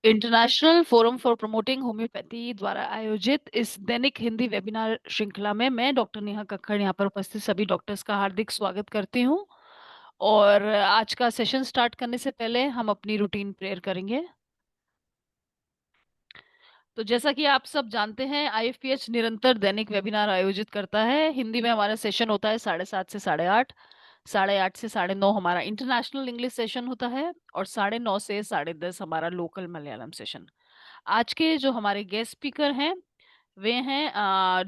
International forum for promoting homeopathy द्वारा आयोजित इस दैनिक हिंदी वेबिनार श्रृंखला में मैं डॉक्टर नेहा कक्कड़ यहाँ पर उपस्थित सभी डॉक्टर्स का हार्दिक स्वागत करती हूँ। और आज का सेशन स्टार्ट करने से पहले हम अपनी रूटीन प्रेयर करेंगे। तो जैसा कि आप सब जानते हैं, आईएफपीएच निरंतर दैनिक वेबिनार आयोजित करता है। हिंदी में हमारा सेशन होता है 7:30 से 8:30, 8:30 से 9:30 हमारा इंटरनेशनल इंग्लिश सेशन होता है, और 9:30 से 10:30 हमारा लोकल मलयालम सेशन। आज के जो हमारे गेस्ट स्पीकर हैं वे हैं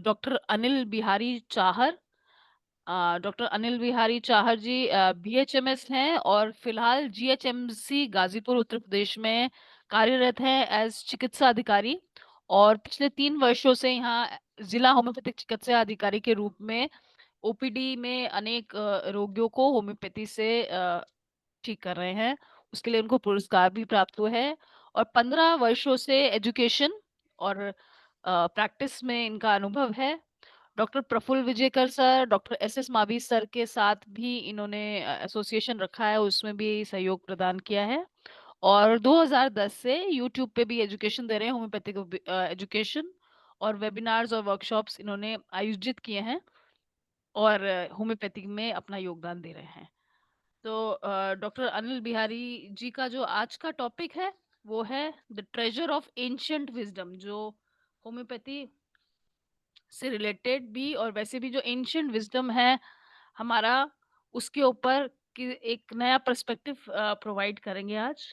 डॉक्टर अनिल बिहारी चाहर। डॉक्टर अनिल बिहारी चाहर जी बीएचएमएस हैं और फिलहाल जीएचएमसी गाजीपुर उत्तर प्रदेश में कार्यरत हैं एज चिकित्सा अधिकारी, और पिछले 3 वर्षों से यहाँ जिला होम्योपैथिक चिकित्सा अधिकारी के रूप में ओपीडी में अनेक रोगियों को होम्योपैथी से ठीक कर रहे हैं। उसके लिए उनको पुरस्कार भी प्राप्त हुए हैं, और 15 वर्षों से एजुकेशन और प्रैक्टिस में इनका अनुभव है। Doctor Praful Vijekar sir, doctor S Mavi sir के साथ भी इन्होंने एसोसिएशन रखा है, उसमें भी सहयोग प्रदान किया है, और 2010 से यूट्यूब पे भी एजुकेशन दे रहे हैं, होम्योपैथिक एजुकेशन और वेबिनार्स और वर्कशॉप्स इन्होंने आयोजित किए हैं, और होम्योपैथिक में अपना योगदान दे रहे हैं। तो डॉक्टर अनिल बिहारी जी का जो आज का टॉपिक है वो है the treasure of ancient wisdom, जो होम्योपैथी से रिलेटेड भी और वैसे भी जो एंशियंट विजडम है हमारा, उसके ऊपर कि एक नया पर्सपेक्टिव प्रोवाइड करेंगे आज,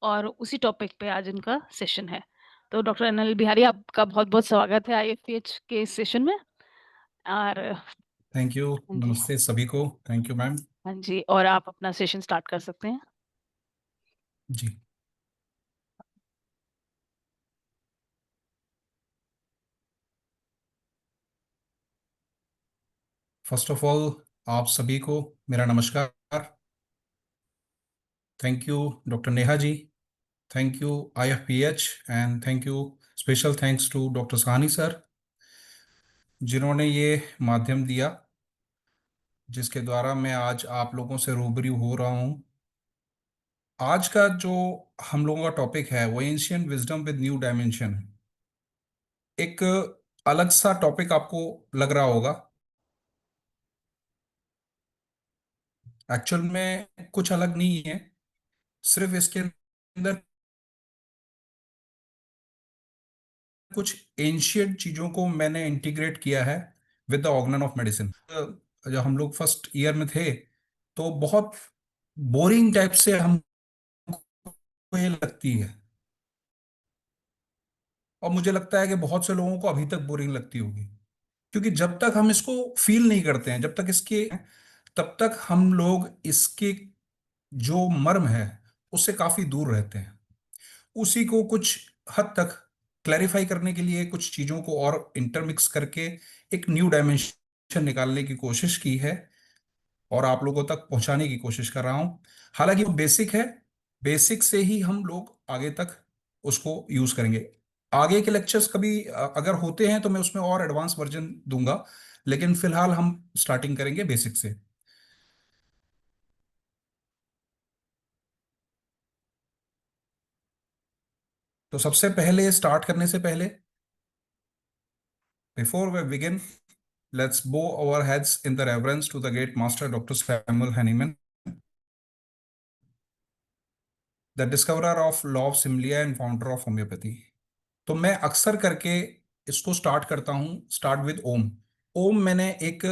और उसी टॉपिक पे आज इनका सेशन है। तो डॉक्टर अनिल बिहारी, आपका बहुत बहुत स्वागत है आईएफपीएच के इस सेशन में। और थैंक यू, हाँ जी, नमस्ते सभी को। Thank you ma'am. हाँ जी, और आप अपना सेशन स्टार्ट कर सकते हैं। जी, फर्स्ट ऑफ ऑल आप सभी को मेरा नमस्कार। Thank you doctor Neha ji, thank you IFPH, and thank you, special thanks to doctor Sahni sir, जिन्होंने ये माध्यम दिया जिसके द्वारा मैं आज आप लोगों से रूबरू हो रहा हूँ। आज का जो हम लोगों का टॉपिक है वो ancient wisdom with new dimension है। एक अलग सा टॉपिक आपको लग रहा होगा, एक्चुअल में कुछ अलग नहीं है, सिर्फ इसके अंदर कुछ एंशियंट चीजों को मैंने इंटीग्रेट किया है with the organ of medicine. जब हम लोग फर्स्ट ईयर में थे तो बहुत बोरिंग टाइप से हमको ये लगती है, और मुझे लगता है कि बहुत से लोगों को अभी तक बोरिंग लगती होगी, क्योंकि जब तक हम इसको फील नहीं करते हैं, जब तक इसके, तब तक हम लोग इसके जो मर्म है उससे काफी दूर रहते हैं। उसी को कुछ हद तक क्लैरिफाई करने के लिए कुछ चीजों को और इंटरमिक्स करके एक न्यू डायमेंशन निकालने की कोशिश की है, और आप लोगों तक पहुंचाने की कोशिश कर रहा हूं। हालांकि वो बेसिक है, बेसिक से ही हम लोग आगे तक उसको यूज करेंगे। आगे के लेक्चर्स कभी अगर होते हैं तो मैं उसमें और एडवांस वर्जन दूंगा, लेकिन फिलहाल हम स्टार्टिंग करेंगे बेसिक से। तो सबसे पहले स्टार्ट करने से पहले, before we begin, let's bow our heads in the reverence to the great master Dr. Samuel Hahnemann, the discoverer of law of similia and founder of homeopathy। तो मैं अक्सर करके इसको स्टार्ट करता हूं, स्टार्ट विद ओम। ओम मैंने एक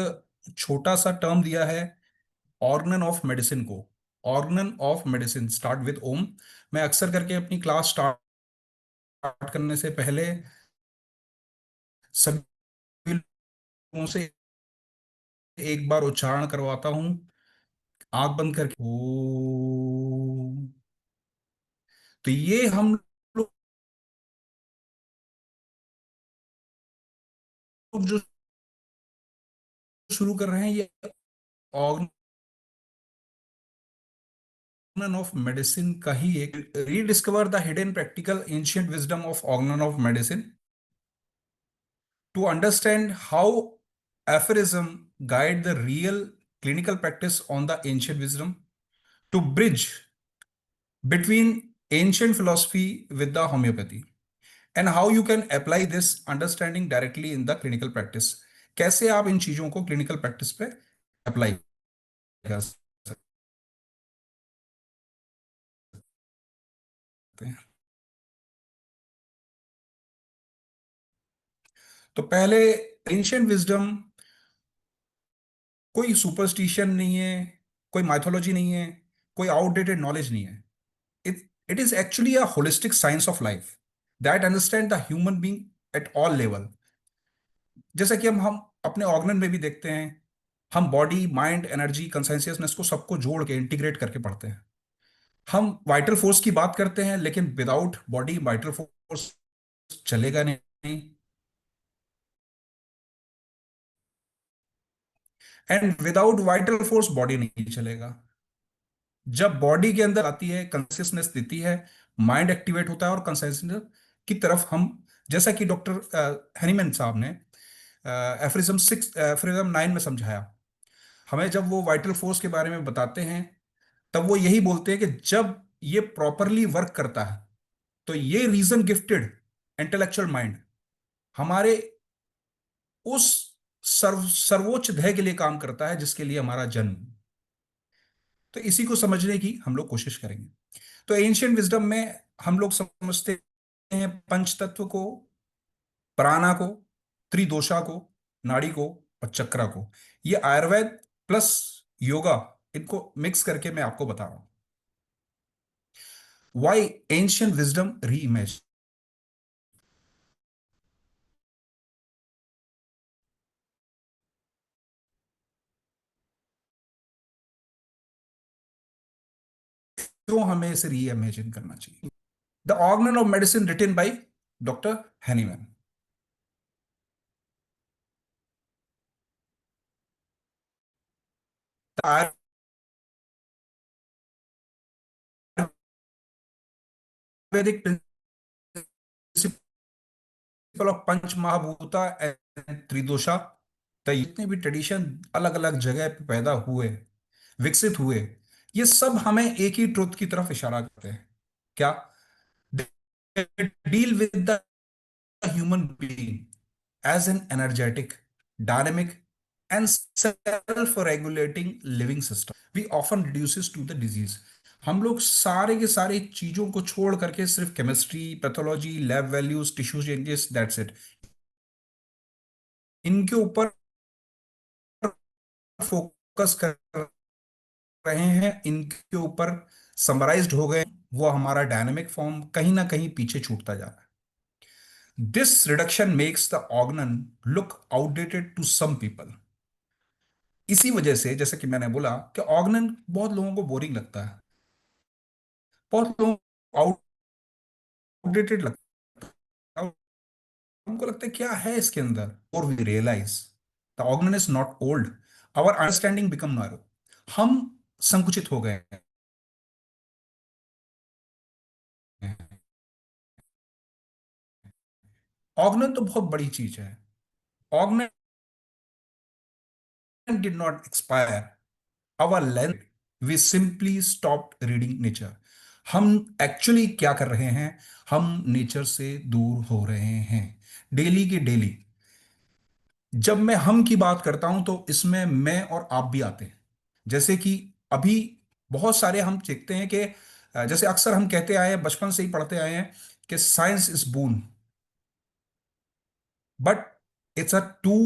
छोटा सा टर्म दिया है ऑर्गन ऑफ मेडिसिन को। Organ of medicine start with Om. मैं अक्सर करके अपनी क्लास स्टार्ट करने से पहले सभी लोगों से एक बार उच्चारण करवाता हूं, आंख बंद करके ओम। तो ये हम लोग जो शुरू कर रहे हैं, ये ऑर्गन ऑफ मेडिसिन का ही एक rediscover the hidden practical ancient wisdom of Organon of medicine, to understand how aphorism guide the real clinical practice on the ancient wisdom, to bridge between ancient philosophy with the homeopathy, and how you can apply this understanding directly in the clinical practice. कैसे आप इन चीजों को clinical practice पे apply कर सकते हैं। तो पहले, एंशियंट विजडम कोई सुपरस्टिशन नहीं है, कोई माइथोलॉजी नहीं है, कोई आउटडेटेड नॉलेज नहीं है। It is actually a holistic science of life that understand the human being at all level. जैसा कि हम अपने ऑर्गन में भी देखते हैं, हम बॉडी माइंड एनर्जी कंसाइंसियसनेस को सबको जोड़ के इंटीग्रेट करके पढ़ते हैं। हम वाइटल फोर्स की बात करते हैं, लेकिन विदाउट बॉडी वाइटल फोर्स चलेगा नहीं, and without vital force body नहीं चलेगा। जब बॉडी के अंदर आती है, कंसियसनेस देती है, माइंड एक्टिवेट होता है, और कंसियसनेस की तरफ हम, जैसा कि डॉक्टर हैनीमैन साहब ने एफरिज्म 9 में समझाया हमें, जब वो वाइटल फोर्स के बारे में बताते हैं, तब वो यही बोलते हैं कि जब ये प्रॉपरली वर्क करता है, तो ये रीजन गिफ्टेड इंटेलेक्चुअल माइंड हमारे उस सर्वोच्च ध्येय के लिए काम करता है जिसके लिए हमारा जन्म। तो इसी को समझने की हम लोग कोशिश करेंगे। तो एंशियंट विजडम में हम लोग समझते हैं पंच तत्व को, प्राणा को, त्रिदोषा को, नाड़ी को, और चक्रा को। ये आयुर्वेद प्लस योगा, इनको मिक्स करके मैं आपको बता रहा हूं। Why ancient wisdom reimage. क्यों हमें इसे री इमेजिन करना चाहिए? The organ of medicine written by doctor Hahnemann. Ayurvedic of panch mahabhuta and tridosha. तो जितने भी ट्रेडिशन अलग अलग जगह पे पैदा हुए, विकसित हुए, ये सब हमें एक ही ट्रुथ की तरफ इशारा करते हैं। क्या? Deal with the human being as an energetic, dynamic and self regulating living system we often reduces to the disease. हम लोग सारे के सारे चीजों को छोड़ करके सिर्फ chemistry, pathology, lab values, tissue changes, that's it, इनके ऊपर फोकस कर रहे हैं, इनके ऊपर समराइज्ड हो गए। वो हमारा डायनेमिक फॉर्म कहीं ना कहीं पीछे छूटता जा रहा है। This reduction makes the Organon look outdated to some people. इसी वजह से, जैसे कि मैंने बोला, कि ऑर्गन बहुत लोगों को बोरिंग लगता है, बहुत लोगों को आउटडेटेड लगता है। उनको लगता है क्या है इसके अंदर, और we realise the Organon is not old, our understanding become narrow. हम संकुचित हो गए हैं। ऑर्गन तो बहुत बड़ी चीज है। Organ did not expire our length, we simply stopped reading nature। हम एक्चुअली क्या कर रहे हैं? हम नेचर से दूर हो रहे हैं डेली की डेली। जब मैं हम की बात करता हूं, तो इसमें मैं और आप भी आते हैं। जैसे कि अभी बहुत सारे हम देखते हैं कि जैसे अक्सर हम कहते आए हैं, बचपन से ही पढ़ते आए हैं, कि science is boon, but it's a two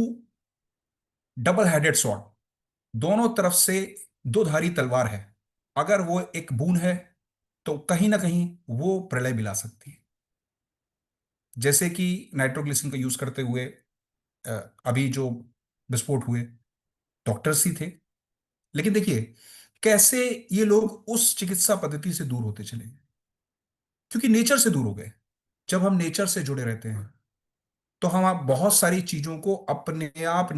double headed sword. दोनों तरफ से दो धारी तलवार है। अगर वो एक बून है, तो कहीं ना कहीं वो प्रलय भी ला सकती है। जैसे कि नाइट्रोग्लिसरीन का यूज करते हुए अ, अभी जो विस्फोट हुए, डॉक्टर्स ही थे, लेकिन देखिए कैसे ये लोग उस चिकित्सा पद्धति से दूर होते चले गए, क्योंकि नेचर से दूर हो गए। जब हम नेचर से जुड़े रहते हैं, तो हम आप बहुत सारी चीजों को अपने आप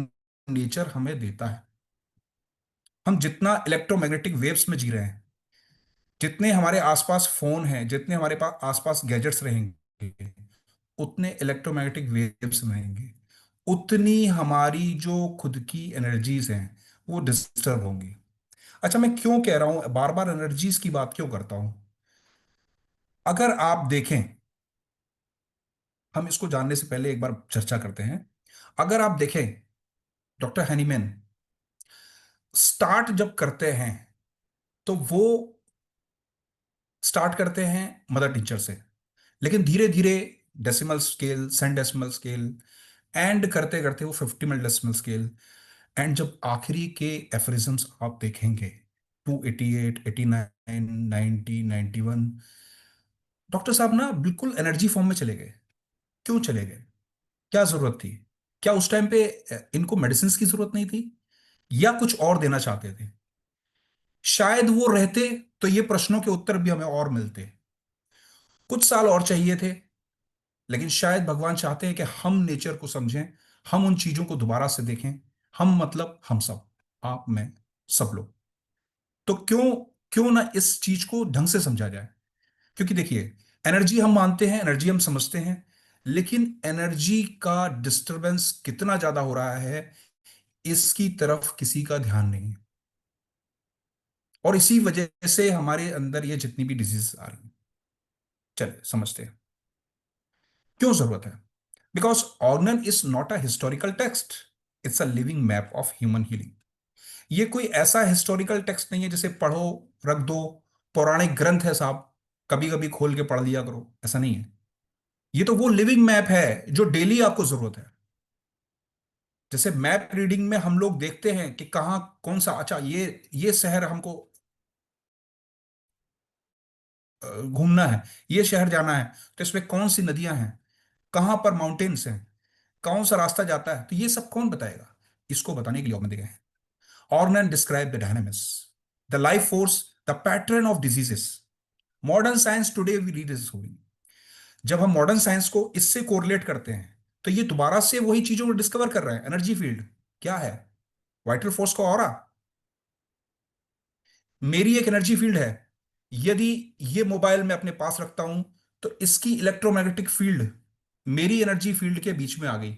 नेचर हमें देता है। हम जितना इलेक्ट्रोमैग्नेटिक वेव्स में जी रहे हैं, जितने हमारे आसपास फोन हैं, जितने हमारे पास आसपास गैजेट्स रहेंगे, उतने इलेक्ट्रोमैग्नेटिक वेव्स रहेंगे, उतनी हमारी जो खुद की एनर्जीज हैं वो डिस्टर्ब होंगी। अच्छा, मैं क्यों कह रहा हूं, बार बार एनर्जीज की बात क्यों करता हूं? अगर आप देखें, हम इसको जानने से पहले एक बार चर्चा करते हैं। अगर आप देखें, डॉक्टर हैनीमैन स्टार्ट जब करते हैं तो वो स्टार्ट करते हैं मदर टीचर से, लेकिन धीरे धीरे decimal scale, cent decimal scale, and करते करते वो 50 डेसिमल स्केल, एंड जब आखिरी के एफरिज्म्स आप देखेंगे, 288, 89, 90, 91, डॉक्टर साहब ना बिल्कुल एनर्जी फॉर्म में चले गए। क्यों चले गए? क्या जरूरत थी? क्या उस टाइम पे इनको मेडिसिन की जरूरत नहीं थी, या कुछ और देना चाहते थे? शायद वो रहते तो ये प्रश्नों के उत्तर भी हमें और मिलते। कुछ साल और चाहिए थे, लेकिन शायद भगवान चाहते हैं कि हम नेचर को समझें, हम उन चीजों को दोबारा से देखें। हम मतलब हम सब, आप, मैं, सब लोग। तो क्यों क्यों ना इस चीज को ढंग से समझा जाए? क्योंकि देखिए, एनर्जी हम मानते हैं, एनर्जी हम समझते हैं, लेकिन एनर्जी का डिस्टरबेंस कितना ज्यादा हो रहा है, इसकी तरफ किसी का ध्यान नहीं है। और इसी वजह से हमारे अंदर ये जितनी भी डिजीज आ रही हैं, चलिए समझते हैं क्यों जरूरत है। Because organ is not a historical text, it's a living map of human healing. ये कोई ऐसा हिस्टोरिकल टेक्स्ट नहीं है जिसे पढ़ो, रख दो, पौराणिक ग्रंथ है साहब, कभी कभी खोल के पढ़ लिया करो, ऐसा नहीं है। ये तो वो लिविंग मैप है जो डेली आपको जरूरत है। जैसे मैप रीडिंग में हम लोग देखते हैं कि कहाँ कौन सा, अच्छा ये शहर हमको घूमना है, ये शहर जाना है, तो इसमें कौन सी नदियां हैं, कहाँ पर माउंटेन्स हैं, कौन सा रास्ता जाता है, तो ये सब कौन बताएगा? इसको बताने के लिए हमने देखा है। Organon describe the dynamics, the life force, the pattern of diseases. Modern science today we rediscovering. जब हम मॉडर्न साइंस को इससे कोरिलेट करते हैं, तो ये दोबारा से वही चीजों को डिस्कवर कर रहे हैं। एनर्जी फील्ड क्या है? वाइटल फोर्स का ऑरा मेरी एक एनर्जी फील्ड है। यदि ये मोबाइल मैं अपने पास रखता हूं, तो इसकी इलेक्ट्रोमैग्नेटिक फील्ड मेरी एनर्जी फील्ड के बीच में आ गई,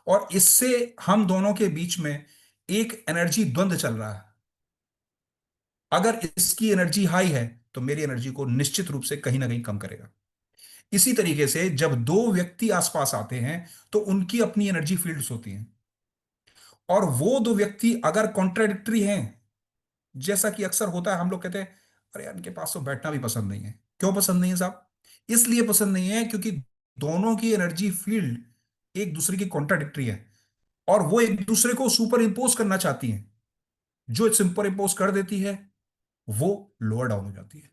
और इससे हम दोनों के बीच में एक एनर्जी द्वंद चल रहा है। अगर इसकी एनर्जी हाई है, तो मेरी एनर्जी को निश्चित रूप से कहीं ना कहीं कम करेगा। इसी तरीके से जब दो व्यक्ति आसपास आते हैं, तो उनकी अपनी एनर्जी फील्ड्स होती हैं, और वो दो व्यक्ति अगर कॉन्ट्राडिक्टरी हैं, जैसा कि अक्सर होता है, हम लोग कहते हैं अरे यार इनके पास तो बैठना भी पसंद नहीं है। क्यों पसंद नहीं है साहब? इसलिए पसंद नहीं है क्योंकि दोनों की एनर्जी फील्ड एक दूसरे की कॉन्ट्राडिक्टरी है, और वो एक दूसरे को सुपर इंपोज करना चाहती हैं। जो सुपर इंपोज कर देती है, वो लोअर डाउन हो जाती है।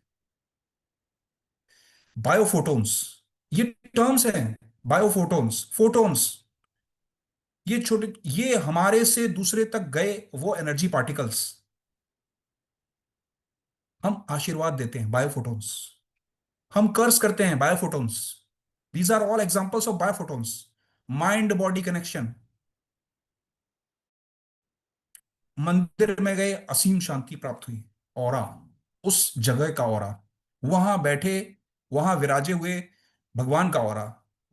बायोफोटोन्स, ये टर्म्स हैं। बायोफोटोन्स, फोटोन्स, ये छोटे, ये हमारे से दूसरे तक गए वो एनर्जी पार्टिकल्स, हम आशीर्वाद देते हैं बायोफोटोन्स, हम कर्स करते हैं biophotons. These are all examples of biophotons. Mind body connection, मंदिर में गए, असीम शांति प्राप्त हुई। ऑरा, उस जगह का ऑरा, वहां बैठे, वहां विराजे हुए भगवान का ऑरा,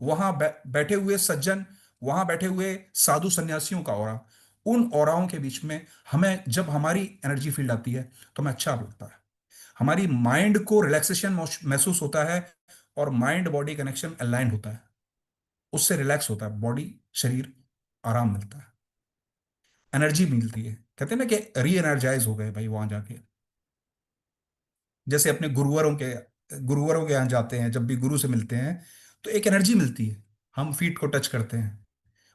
वहां बैठे हुए सज्जन, वहां बैठे हुए साधु सन्यासियों का ऑरा। उन ऑराओं के बीच में हमें जब हमारी एनर्जी फील्ड आती है, तो हमें अच्छा लगता है, हमारी माइंड को रिलैक्सेशन महसूस होता है, और माइंड बॉडी कनेक्शन अलाइंड होता है, उससे रिलैक्स होता है बॉडी, शरीर, आराम मिलता है, एनर्जी मिलती है। कहते हैं ना कि री एनर्जाइज हो गए भाई वहां जाके। जैसे अपने गुरुवरों के यहाँ जाते हैं, जब भी गुरु से मिलते हैं, तो एक एनर्जी मिलती है। हम फीट को टच करते हैं,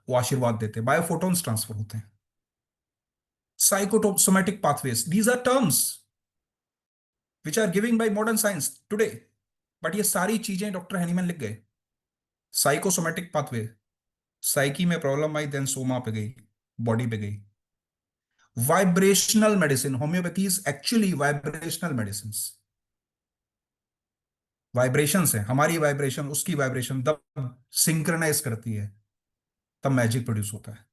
वो आशीर्वाद देते हैं, बायोफोटॉन्स ट्रांसफर होते हैं। Psychosomatic pathways, these are terms which are giving by modern science today, but ये सारी चीजें डॉक्टर हैनीमैन लिख गए। साइकोसोमैटिक पाथवे, साइकी में प्रॉब्लम आई, देन सोमा पे गई, बॉडी पे गई। Vibrational medicine, homeopathy is actually vibrational medicine. Vibrations है, हमारी वाइब्रेशन उसकी वाइब्रेशन तब सिंक्रोनाइज करती है, तब मैजिक प्रोड्यूस होता है।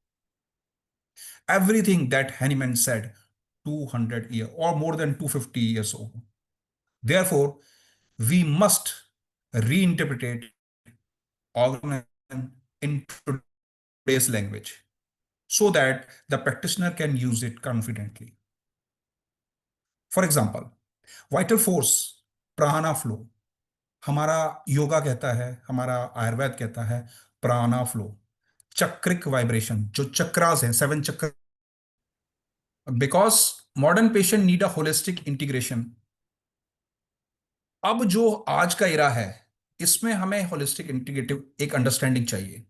Everything that Hahnemann said 200 year or more than 250 years old, therefore we must reinterpret organ in today's language so that the practitioner can use it confidently. For example, vital force, prana flow, हमारा योगा कहता है, हमारा आयुर्वेद कहता है प्राणा flow, Chakrik vibration, जो चक्रास हैं, 7 चक्र। Because modern patient need a holistic integration. अब जो आज का इरा है, इसमें हमें होलिस्टिक इंटीग्रेटिव एक अंडरस्टैंडिंग चाहिए।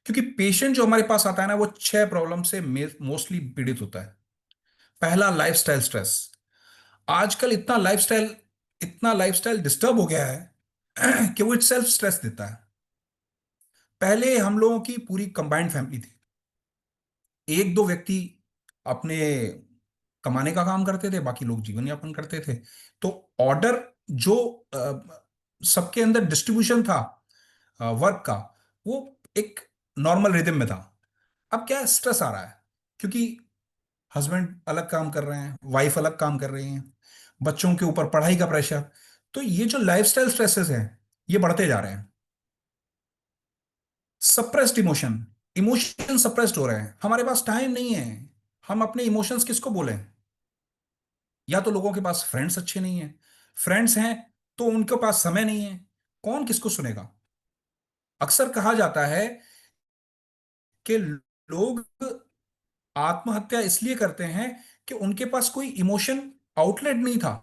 क्योंकि पेशेंट जो हमारे पास आता है ना, वो 6 प्रॉब्लम से मोस्टली पीड़ित होता है। पहला, लाइफस्टाइल स्ट्रेस। आजकल इतना लाइफस्टाइल डिस्टर्ब हो गया है कि वो इट सेल्फ स्ट्रेस देता है। पहले हम लोगों की पूरी कंबाइंड फैमिली थी, एक दो व्यक्ति अपने कमाने का काम करते थे, बाकी लोग जीवन यापन करते थे। तो ऑर्डर जो सबके अंदर डिस्ट्रीब्यूशन था वर्क का, वो एक नॉर्मल रिदम में था। अब क्या स्ट्रेस आ रहा है, क्योंकि हस्बैंड अलग काम कर रहे हैं, वाइफ अलग काम कर रही हैं, बच्चों के ऊपर पढ़ाई का प्रेशर। तो ये जो लाइफस्टाइल स्ट्रेसेस हैं, ये बढ़ते जा रहे हैं। सप्रेस्ड इमोशन, इमोशन सप्रेस्ड हो रहे हैं, हमारे पास टाइम नहीं है। हम अपने इमोशंस किसको बोलें? या तो लोगों के पास फ्रेंड्स अच्छे नहीं हैं, फ्रेंड्स हैं तो उनके पास समय नहीं है, कौन किसको सुनेगा? अक्सर कहा जाता है कि लोग आत्महत्या इसलिए करते हैं कि उनके पास कोई इमोशन आउटलेट नहीं था।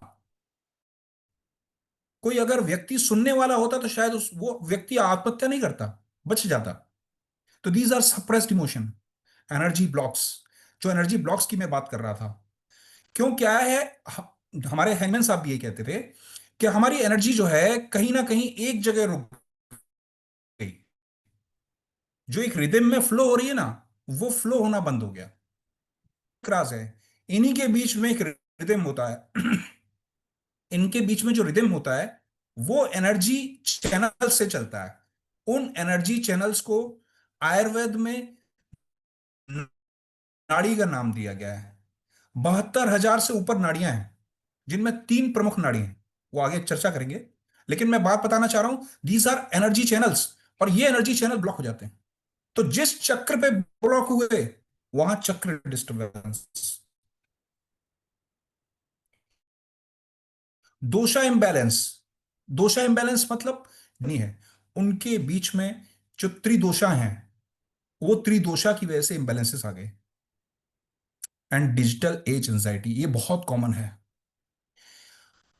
कोई अगर व्यक्ति सुनने वाला होता तो शायद वो व्यक्ति आत्महत्या नहीं करता, बच जाता। तो these are suppressed emotion, energy blocks. जो एनर्जी ब्लॉक्स की मैं बात कर रहा था, क्यों क्या है, हमारे हैंगमैन साहब भी यही कहते थे कि हमारी एनर्जी जो है कहीं ना कहीं एक जगह रुक गई। जो एक रिदम में फ्लो हो रही है ना, वो फ्लो होना बंद हो गया। क्रॉस है, इन्हीं के बीच में एक रिदम होता है। इनके बीच में जो रिदम होता है, वो एनर्जी चैनल से चलता है। उन एनर्जी चैनल्स को आयुर्वेद में नाड़ी का नाम दिया गया है। 72,000 से ऊपर नाड़ियां हैं, जिनमें 3 प्रमुख नाड़ी हैं, वो आगे चर्चा करेंगे। लेकिन मैं बात बताना चाह रहा हूं, दीज आर एनर्जी चैनल्स, और ये एनर्जी चैनल ब्लॉक हो जाते हैं। तो जिस चक्र पे ब्लॉक हुए, वहां चक्र डिस्टर्बेंस, दोषा इंबैलेंस। दोषा इंबैलेंस मतलब नहीं है, उनके बीच में जो त्रिदोषा हैं, वो त्रिदोषा की वजह से इंबैलेंसेस आ गए। एंड डिजिटल एज एंजाइटी, ये बहुत कॉमन है।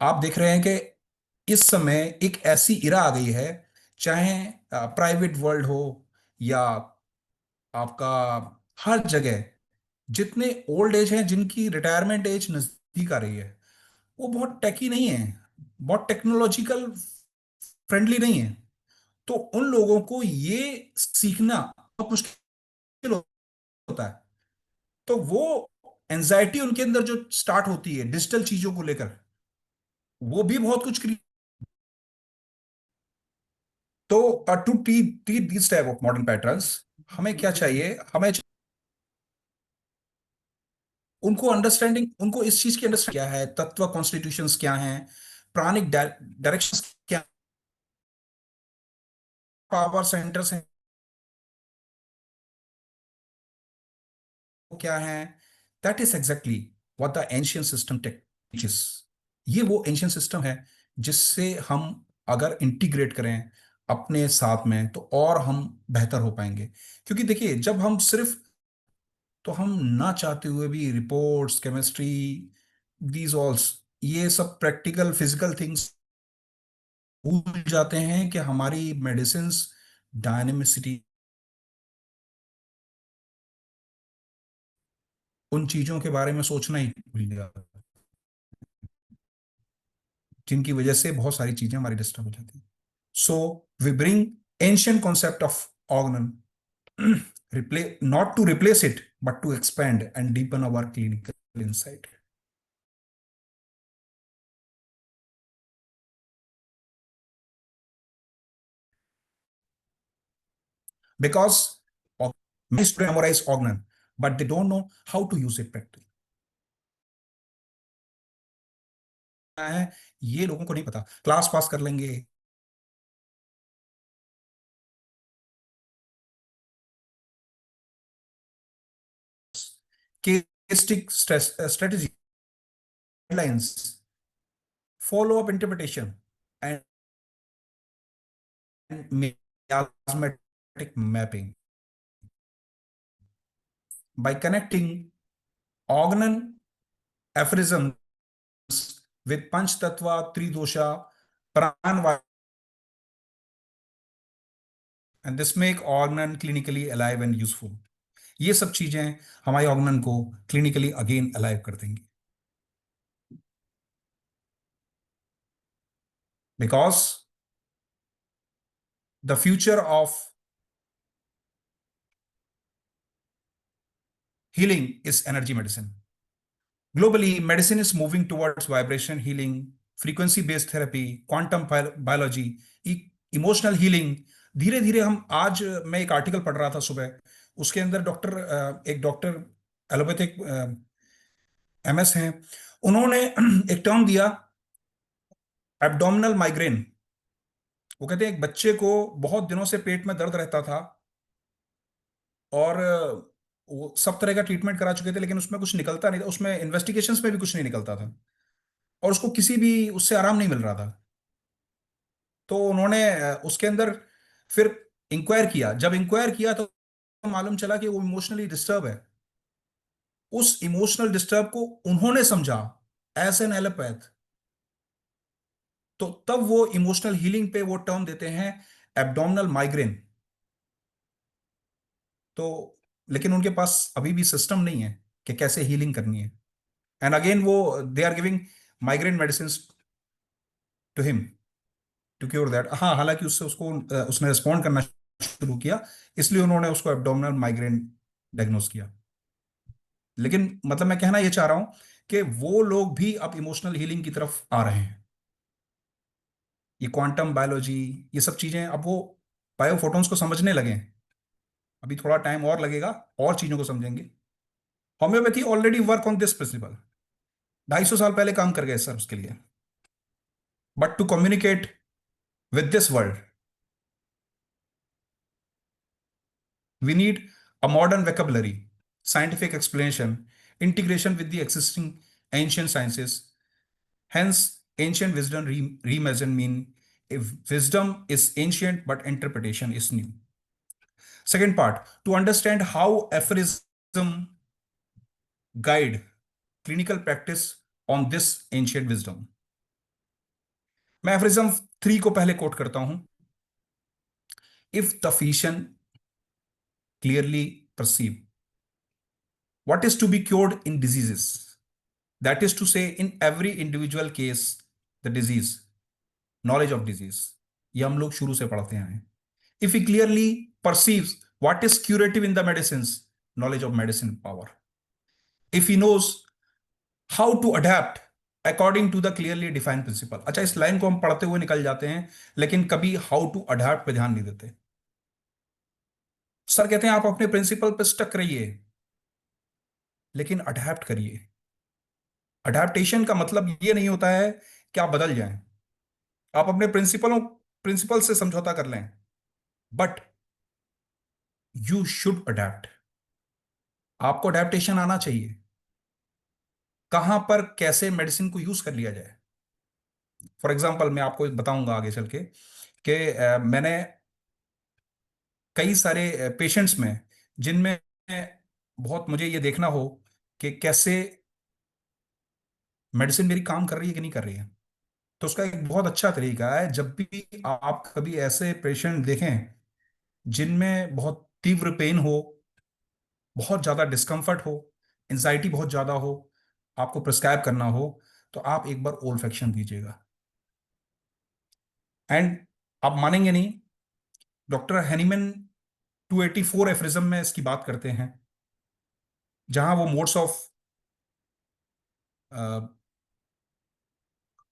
आप देख रहे हैं कि इस समय एक ऐसी इरा आ गई है, चाहे प्राइवेट वर्ल्ड हो या आपका हर जगह, जितने ओल्ड एज हैं, जिनकी रिटायरमेंट एज नजदीक आ रही है, वो बहुत टेकी नहीं है, बहुत टेक्नोलॉजिकल फ्रेंडली नहीं है। तो उन लोगों को ये सीखना बहुत मुश्किल होता है। तो वो एंजाइटी उनके अंदर जो स्टार्ट होती है डिजिटल चीजों को लेकर, वो भी बहुत कुछ तो टू टी this type of modern patterns, हमें क्या चाहिए? हमें उनको अंडरस्टैंडिंग, उनको इस चीज की अंडरस्टैंडिंग क्या है, तत्व कॉन्स्टिट्यूशंस क्या हैं, प्राणिक डायरेक्शंस क्या, पावर सेंटर्स हैं वो क्या है। That is exactly what the ancient system teaches. ये वो एंशियंट सिस्टम है जिससे हम अगर इंटीग्रेट करें अपने साथ में, तो और हम बेहतर हो पाएंगे। क्योंकि देखिए, जब हम सिर्फ, तो हम ना चाहते हुए भी रिपोर्ट्स, केमिस्ट्री, दीज ऑल्स, ये सब प्रैक्टिकल फिजिकल थिंग्स भूल जाते हैं कि हमारी मेडिसिन्स डायनेमिसिटी, उन चीजों के बारे में सोचना ही भूल गया, जिनकी वजह से बहुत सारी चीजें हमारी डिस्टर्ब हो जाती हैं। So we bring ancient concept of Organon, replace, not to replace it, but to expand and deepen our clinical insight. Because many students memorize organ, but they don't know how to use it practically. है, ये लोगों को नहीं पता। Class pass कर लेंगे, caustic strategy, guidelines, follow up interpretation, and miasmatic mapping. By connecting organ aphorisms with Panch Tattva, Tridosha, Pran, and this make organ clinically alive and useful. ये सब चीजें हमारे ऑर्गन को क्लिनिकली अगेन अलाइव कर देंगी, because the future of healing is energy medicine. Globally, medicine is moving towards vibration healing, frequency based therapy, quantum biology, emotional healing. धीरे धीरे हम आज, मैं एक आर्टिकल पढ़ रहा था सुबह, उसके अंदर एक डॉक्टर एलोपैथिक एमएस हैं, उन्होंने एक टर्म दिया, एब्डोमिनल माइग्रेन. वो कहते हैं एक बच्चे को बहुत दिनों से पेट में दर्द रहता था, और वो सब तरह का ट्रीटमेंट करा चुके थे, लेकिन उसमें कुछ निकलता नहीं था, उसमें इन्वेस्टिगेशंस में भी कुछ नहीं निकलता था, और उसको किसी भी उससे आराम नहीं मिल रहा था. तो उन्होंने उसके अंदर फिर इंक्वायर किया. जब इंक्वायर किया तो मालूम चला कि वो इमोशनली डिस्टर्ब है. उस इमोशनल डिस्टर्ब को उन्होंने समझा एज एन एलोपैथ, तो तब वो इमोशनल हीलिंग पे वो टर्म देते हैं, एब्डोमिनल माइग्रेन. तो लेकिन उनके पास अभी भी सिस्टम नहीं है कि कैसे हीलिंग करनी है. एंड अगेन वो they are giving migraine medicine to him to cure that. हाँ, हालांकि उसने रिस्पॉन्ड करना शुरू किया, इसलिए उन्होंने उसको एब्डोमिनल माइग्रेन डायग्नोस किया. लेकिन मतलब मैं कहना यह चाह रहा हूं कि वो लोग भी अब इमोशनल हीलिंग की तरफ आ रहे हैं. ये क्वांटम बायोलॉजी, ये सब चीजें अब वो बायोफोटॉन्स को समझने लगे हैं. अभी थोड़ा टाइम और लगेगा, और चीजों को समझेंगे. Homeopathy already work on this principle, 250 साल पहले काम कर गए सर उसके लिए. But to communicate with this world, we need a modern vocabulary, scientific explanation, integration with the existing ancient sciences. Hence, ancient wisdom reimagined mean if wisdom is ancient but interpretation is new. Second part, to understand how aphorism guide clinical practice on this ancient wisdom. मैं aphorism 3 को पहले coat करता हूं. If the physician clearly perceive what is to be cured in diseases, that is to say, in every individual case, the disease, knowledge of disease, ये हम लोग शुरू से पढ़ते हैं. If he clearly perceives what is curative in the medicines, knowledge of medicine power. If he knows how to adapt according to the clearly defined principle. अच्छा, इस line को हम पढ़ते हुए निकल जाते हैं, लेकिन कभी हाउ टू अडेप्ट पे ध्यान नहीं देते. सर कहते हैं आप अपने प्रिंसिपल पे स्टक रहिए, लेकिन अडेप्ट करिए. अडेप्टेशन का मतलब ये नहीं होता है कि आप बदल जाएं. आप अपने प्रिंसिपल से समझौता कर लें, बट यू शुड अडेप्ट. आपको अडेप्टेशन आना चाहिए, कहां पर कैसे मेडिसिन को यूज कर लिया जाए. फॉर एग्जाम्पल, मैं आपको बताऊंगा आगे चल के कि मैंने कई सारे पेशेंट्स में, जिनमें बहुत मुझे ये देखना हो कि कैसे मेडिसिन मेरी काम कर रही है कि नहीं कर रही है, तो उसका एक बहुत अच्छा तरीका है. जब भी आप कभी ऐसे पेशेंट देखें जिनमें बहुत तीव्र पेन हो, बहुत ज्यादा डिस्कम्फर्ट हो, एंजाइटी बहुत ज्यादा हो, आपको प्रिस्क्राइब करना हो, तो आप एक बार ओल्फैक्शन दीजिएगा. एंड आप मानेंगे नहीं, डॉक्टर हैनीमैन 284 एफरिज्म में इसकी बात करते हैं, जहां वो मोड्स ऑफ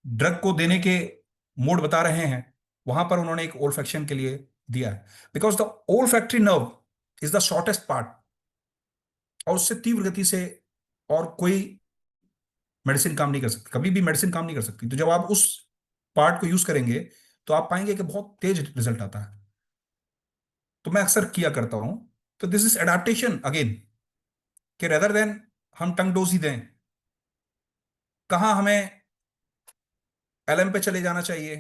ड्रग को देने के मोड बता रहे हैं, वहां पर उन्होंने एक ओल्फैक्शन के लिए दिया है. Because the olfactory nerve is the shortest part, और उससे तीव्र गति से और कोई मेडिसिन काम नहीं कर सकती, कभी भी मेडिसिन काम नहीं कर सकती. तो जब आप उस पार्ट को यूज करेंगे, तो आप पाएंगे कि बहुत तेज रिजल्ट आता है. तो मैं अक्सर किया करता हूं. तो दिस इज एडेप्टेशन अगेन, कि रेदर देन हम टंग डोज ही दें, कहाँ हमें एलएम पे चले जाना चाहिए,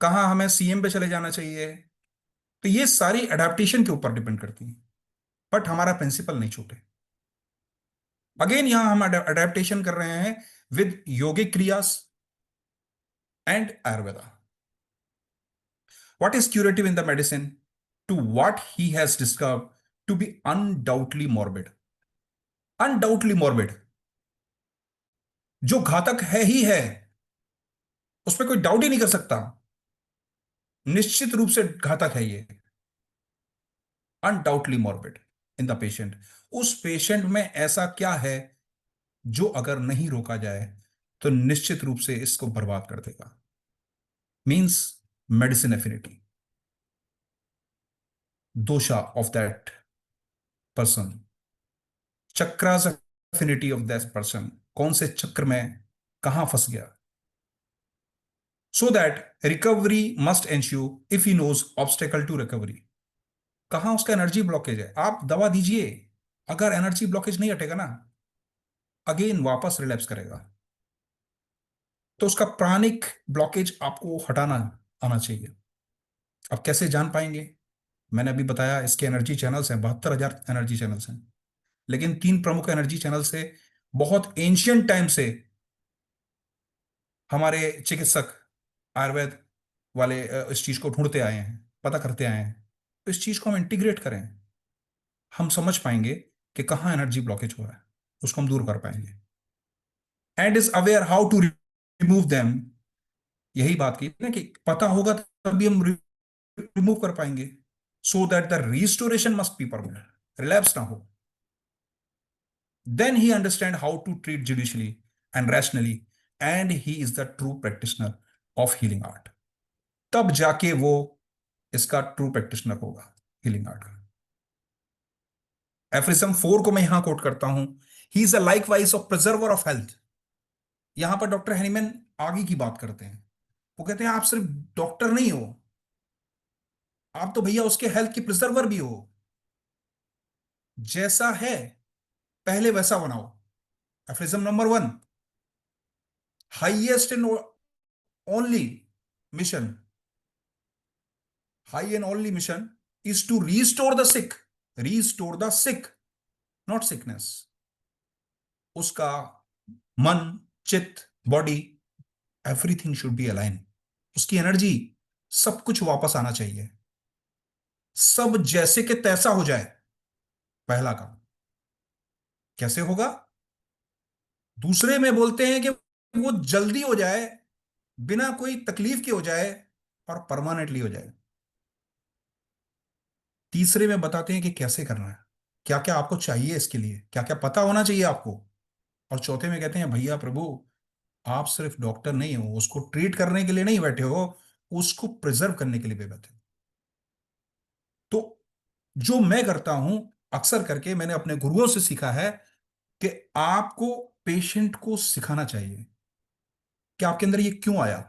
कहाँ हमें सीएम पे चले जाना चाहिए। तो ये सारी अडेप्टेशन के ऊपर डिपेंड करती है, बट हमारा प्रिंसिपल नहीं छूटे। अगेन यहां हम अडेप्टेशन कर रहे हैं with yogic kriyas and Ayurveda. What is curative in the medicine? To what he has discovered to be undoubtedly morbid. Undoubtedly morbid, जो घातक है ही है, उस पर कोई डाउट ही नहीं कर सकता। निश्चित रूप से घातक है ये। Undoubtedly morbid in the patient. उस पेशेंट में ऐसा क्या है जो अगर नहीं रोका जाए तो निश्चित रूप से इसको बर्बाद कर देगा। Means medicine affinity, dosha of that person, chakras affinity of that person, कौन से चक्र में कहां फंस गया। So that recovery must ensure if he knows obstacle to recovery. कहां उसका एनर्जी ब्लॉकेज है, आप दवा दीजिए, अगर एनर्जी ब्लॉकेज नहीं हटेगा ना, अगेन वापस रिलैप्स करेगा। तो उसका प्राणिक ब्लॉकेज आपको हटाना आना चाहिए। अब कैसे जान पाएंगे? मैंने अभी बताया इसके एनर्जी चैनल्स हैं, 72,000 एनर्जी चैनल्स हैं। लेकिन तीन प्रमुख एनर्जी चैनल से बहुत एंशियंट टाइम से हमारे चिकित्सक आयुर्वेद वाले इस चीज को ढूंढते आए हैं, पता करते आए हैं। तो इस चीज को हम इंटीग्रेट करें, हम समझ पाएंगे कि कहाँ एनर्जी ब्लॉकेज हो रहा है, उसको हम दूर कर पाएंगे। And is aware how to remove them. यही बात की ना कि पता होगा तभी हम रिमूव कर पाएंगे। So that the restoration must be permanent, relapse ना हो। Then he understand how to treat judicially and rationally, and he is the true practitioner of healing art. तब जाके वो इसका ट्रू प्रैक्टिशनर होगा हीलिंग आर्ट का। एफरिज्म 4 को मैं यहां कोट करता हूं। He is a like wise of preserver of health. यहां पर डॉक्टर हैनीमैन आगे की बात करते हैं। वो कहते हैं आप सिर्फ डॉक्टर नहीं हो, आप तो भैया उसके हेल्थ की प्रिजर्वर भी हो। जैसा है पहले वैसा बनाओ। Aphorism number 1, highest and only mission, high and only mission is to restore the sick, restore the sick, not sickness। उसका मन, चित्त, body, everything should be align. उसकी एनर्जी, सब कुछ वापस आना चाहिए, सब जैसे कि तैसा हो जाए। पहला काम कैसे होगा? दूसरे में बोलते हैं कि वो जल्दी हो जाए, बिना कोई तकलीफ के हो जाए, और परमानेंटली हो जाए। तीसरे में बताते हैं कि कैसे करना है, क्या क्या आपको चाहिए, इसके लिए क्या क्या पता होना चाहिए आपको। और चौथे में कहते हैं भैया प्रभु, आप सिर्फ डॉक्टर नहीं हो, उसको ट्रीट करने के लिए नहीं बैठे हो, उसको प्रिजर्व करने के लिए भी बैठे हो। तो जो मैं करता हूं, अक्सर करके मैंने अपने गुरुओं से सीखा है कि आपको पेशेंट को सिखाना चाहिए कि आपके अंदर ये क्यों आया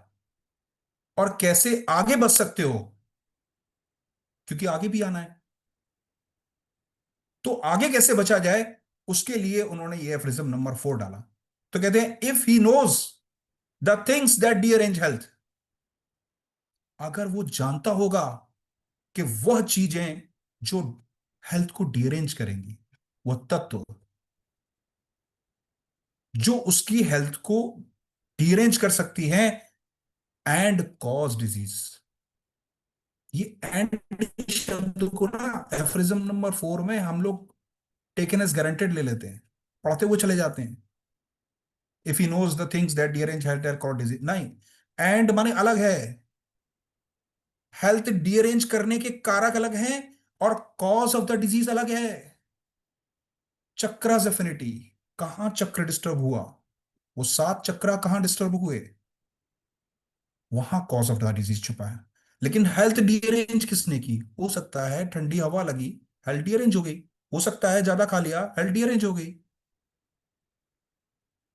और कैसे आगे बच सकते हो, क्योंकि आगे भी आना है। तो आगे कैसे बचा जाए, उसके लिए उन्होंने ये एफरिज्म नंबर 4 डाला। तो कहते हैं if he knows the things that derange health. अगर वो जानता होगा कि वह चीजें जो हेल्थ को डिअरेंज करेंगी, वह तत्व जो उसकी हेल्थ को डिअरेंज कर सकती हैं एंड कॉज डिजीज। ये एंड शब्द को ना एफरिज्म नंबर 4 में हम लोग टेकन एज गारंटेड ले लेते हैं, पढ़ते हुए चले जाते हैं। If he knows the things that derange health are cause disease, नहीं, एंड माने अलग है। हेल्थ डिअरेंज करने के कारक अलग हैं और कॉज ऑफ द डिजीज अलग है। चक्रास एफिनिटी, कहां चक्र डिस्टर्ब हुआ, वो 7 चक्रा कहां डिस्टर्ब हुए, वहां कॉज ऑफ द डिजीज छुपा है। लेकिन हेल्थ डीअरेंज किसने की? हो सकता है ठंडी हवा लगी, हेल्थ डीअरेंज हो गई। हो सकता है ज्यादा खा लिया, हेल्थ डीअरेंज हो गई।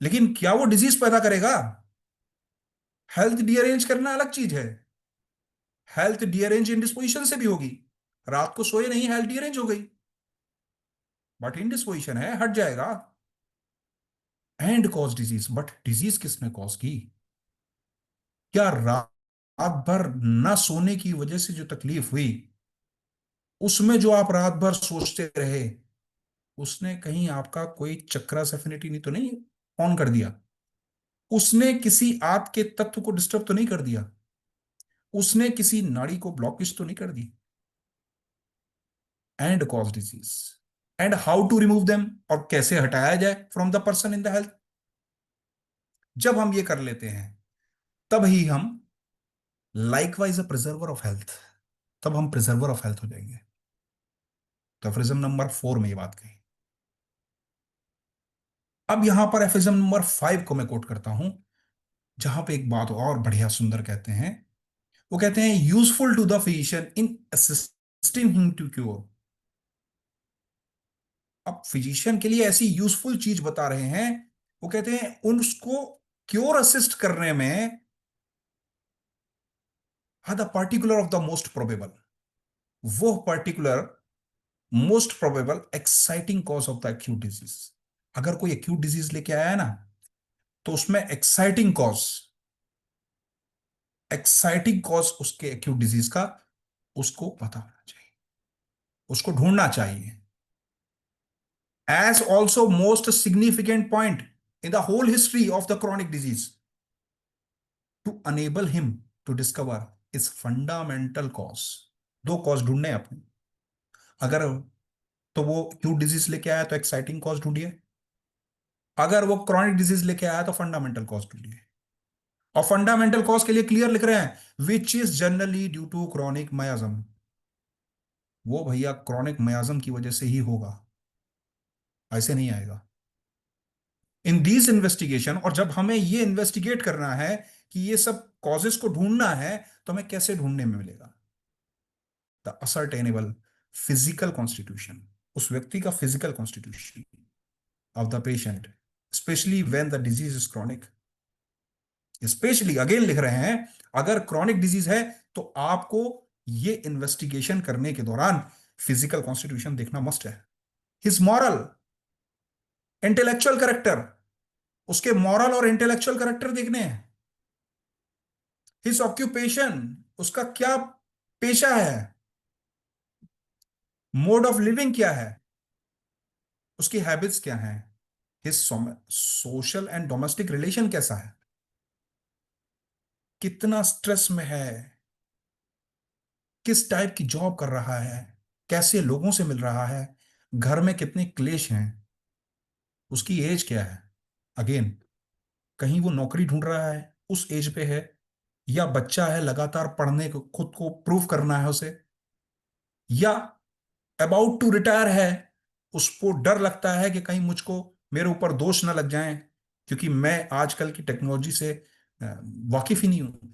लेकिन क्या वो डिजीज पैदा करेगा? हेल्थ डीअरेंज करना अलग चीज है। हेल्थ डीअरेंज इंडिस्पोजिशन से भी होगी। रात को सोए नहीं, हेल्थ डीअरेंज हो गई, बट इंडिस्पोजिशन है, हट जाएगा। And cause disease, but disease किसने कॉज की? क्या रात भर ना सोने की वजह से जो तकलीफ हुई, उसमें जो आप रात भर सोचते रहे, उसने कहीं आपका कोई चक्रस एफिनिटी नहीं तो नहीं ऑन कर दिया? उसने किसी आपके तत्व को डिस्टर्ब तो नहीं कर दिया? उसने किसी नाड़ी को ब्लॉकेज तो नहीं कर दी? And cause disease. And how to remove them, और कैसे हटाया जाए from the person in the health. जब हम ये कर लेते हैं, तब ही हम likewise a preserver of health, तब हम प्रिजर्वर ऑफ हेल्थ हो जाएंगे। तो एफिज्म नंबर 4 में ये बात कही। अब यहां पर एफिज्म नंबर 5 को मैं कोट करता हूं, जहां पे एक बात और बढ़िया सुंदर कहते हैं। वो कहते हैं, useful to the physician in assisting him to cure. अब फिजिशियन के लिए ऐसी यूजफुल चीज बता रहे हैं। वो कहते हैं उसको क्योर असिस्ट करने में, हाँ, the particular of the most probable, वो particular most probable exciting cause of the acute disease. अगर कोई एक्यूट डिजीज लेके आया है ना, तो उसमें एक्साइटिंग कॉज उसके एक्यूट डिजीज का उसको पता होना चाहिए, उसको ढूंढना चाहिए। As also most significant point in the whole history of the chronic disease, to enable him to discover is fundamental cause. दो कॉज ढूंढने हैं अपने। अगर तो वो एक्यूट डिजीज लेके आया तो एक्साइटिंग कॉज ढूंढिए, अगर वो क्रॉनिक डिजीज लेके आया तो फंडामेंटल कॉज ढूंढिए। और फंडामेंटल कॉज के लिए क्लियर लिख रहे हैं, which is generally due to chronic miasm. वो भैया क्रॉनिक मयाज्म की वजह से ही होगा, ऐसे नहीं आएगा। इन दीज इन्वेस्टिगेशन, और जब हमें ये इन्वेस्टिगेट करना है कि ये सब कॉजेस को ढूंढना है, तो हमें कैसे ढूंढने में मिलेगा? द असर्टेनेबल फिजिकल कॉन्स्टिट्यूशन, उस व्यक्ति का physical constitution of the patient, specially when the disease is chronic. Specially again लिख रहे हैं, अगर क्रॉनिक डिजीज है तो आपको ये इन्वेस्टिगेशन करने के दौरान फिजिकल कॉन्स्टिट्यूशन देखना मस्ट है। हिज मॉरल इंटेलेक्चुअल करेक्टर, उसके मॉरल और इंटेलेक्चुअल करेक्टर देखने हैं। हिज ऑक्यूपेशन, उसका क्या पेशा है, मोड ऑफ लिविंग क्या है, उसकी हैबिट्स क्या हैं, his social and domestic relation कैसा है, कितना स्ट्रेस में है, किस टाइप की जॉब कर रहा है, कैसे लोगों से मिल रहा है, घर में कितने क्लेश हैं, उसकी एज क्या है। अगेन, कहीं वो नौकरी ढूंढ रहा है, उस एज पे है, या बच्चा है लगातार पढ़ने को, खुद को प्रूव करना है उसे, या अबाउट टू रिटायर है, उसको डर लगता है कि कहीं मुझको, मेरे ऊपर दोष ना लग जाएं, क्योंकि मैं आजकल की टेक्नोलॉजी से वाकिफ ही नहीं हूं,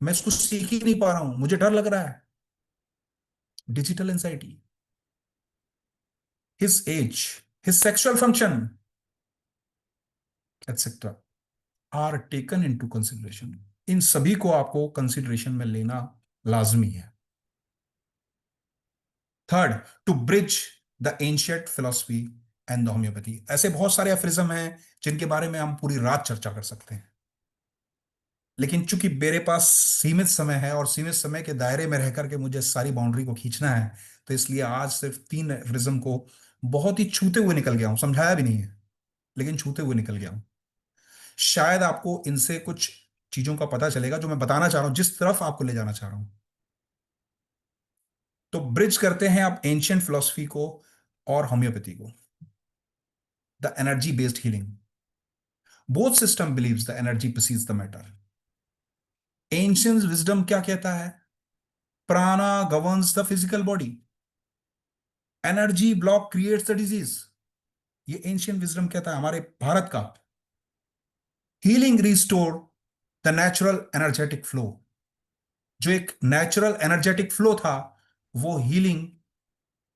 मैं इसको सीख ही नहीं पा रहा हूं, मुझे डर लग रहा है। Digital anxiety, his age, his sexual function, etcetera are taken into consideration. इन सभी को आपको कंसिडरेशन में लेना लाजमी है। Third, to bridge the ancient philosophy and the homeopathy. ऐसे बहुत सारे एफरिज्म हैं जिनके बारे में हम पूरी रात चर्चा कर सकते हैं, लेकिन चूंकि मेरे पास सीमित समय है और सीमित समय के दायरे में रह करके मुझे सारी बाउंड्री को खींचना है, तो इसलिए आज सिर्फ 3 एफरिज्म को बहुत ही छूते हुए निकल गया हूं, समझाया भी नहीं है, लेकिन छूते हुए निकल गया हूं। शायद आपको इनसे कुछ चीजों का पता चलेगा जो मैं बताना चाह रहा हूं, जिस तरफ आपको ले जाना चाह रहा हूं। तो ब्रिज करते हैं आप एंशियंट फिलोसफी को और होम्योपैथी को। The energy based healing, both system believes the energy precedes the matter. Ancient wisdom क्या कहता है? Prana governs the physical body, energy block creates the disease. ये एंशियंट विजडम कहता है हमारे भारत का। Healing restore the natural energetic flow, जो एक नेचुरल एनर्जेटिक फ्लो था, वो हीलिंग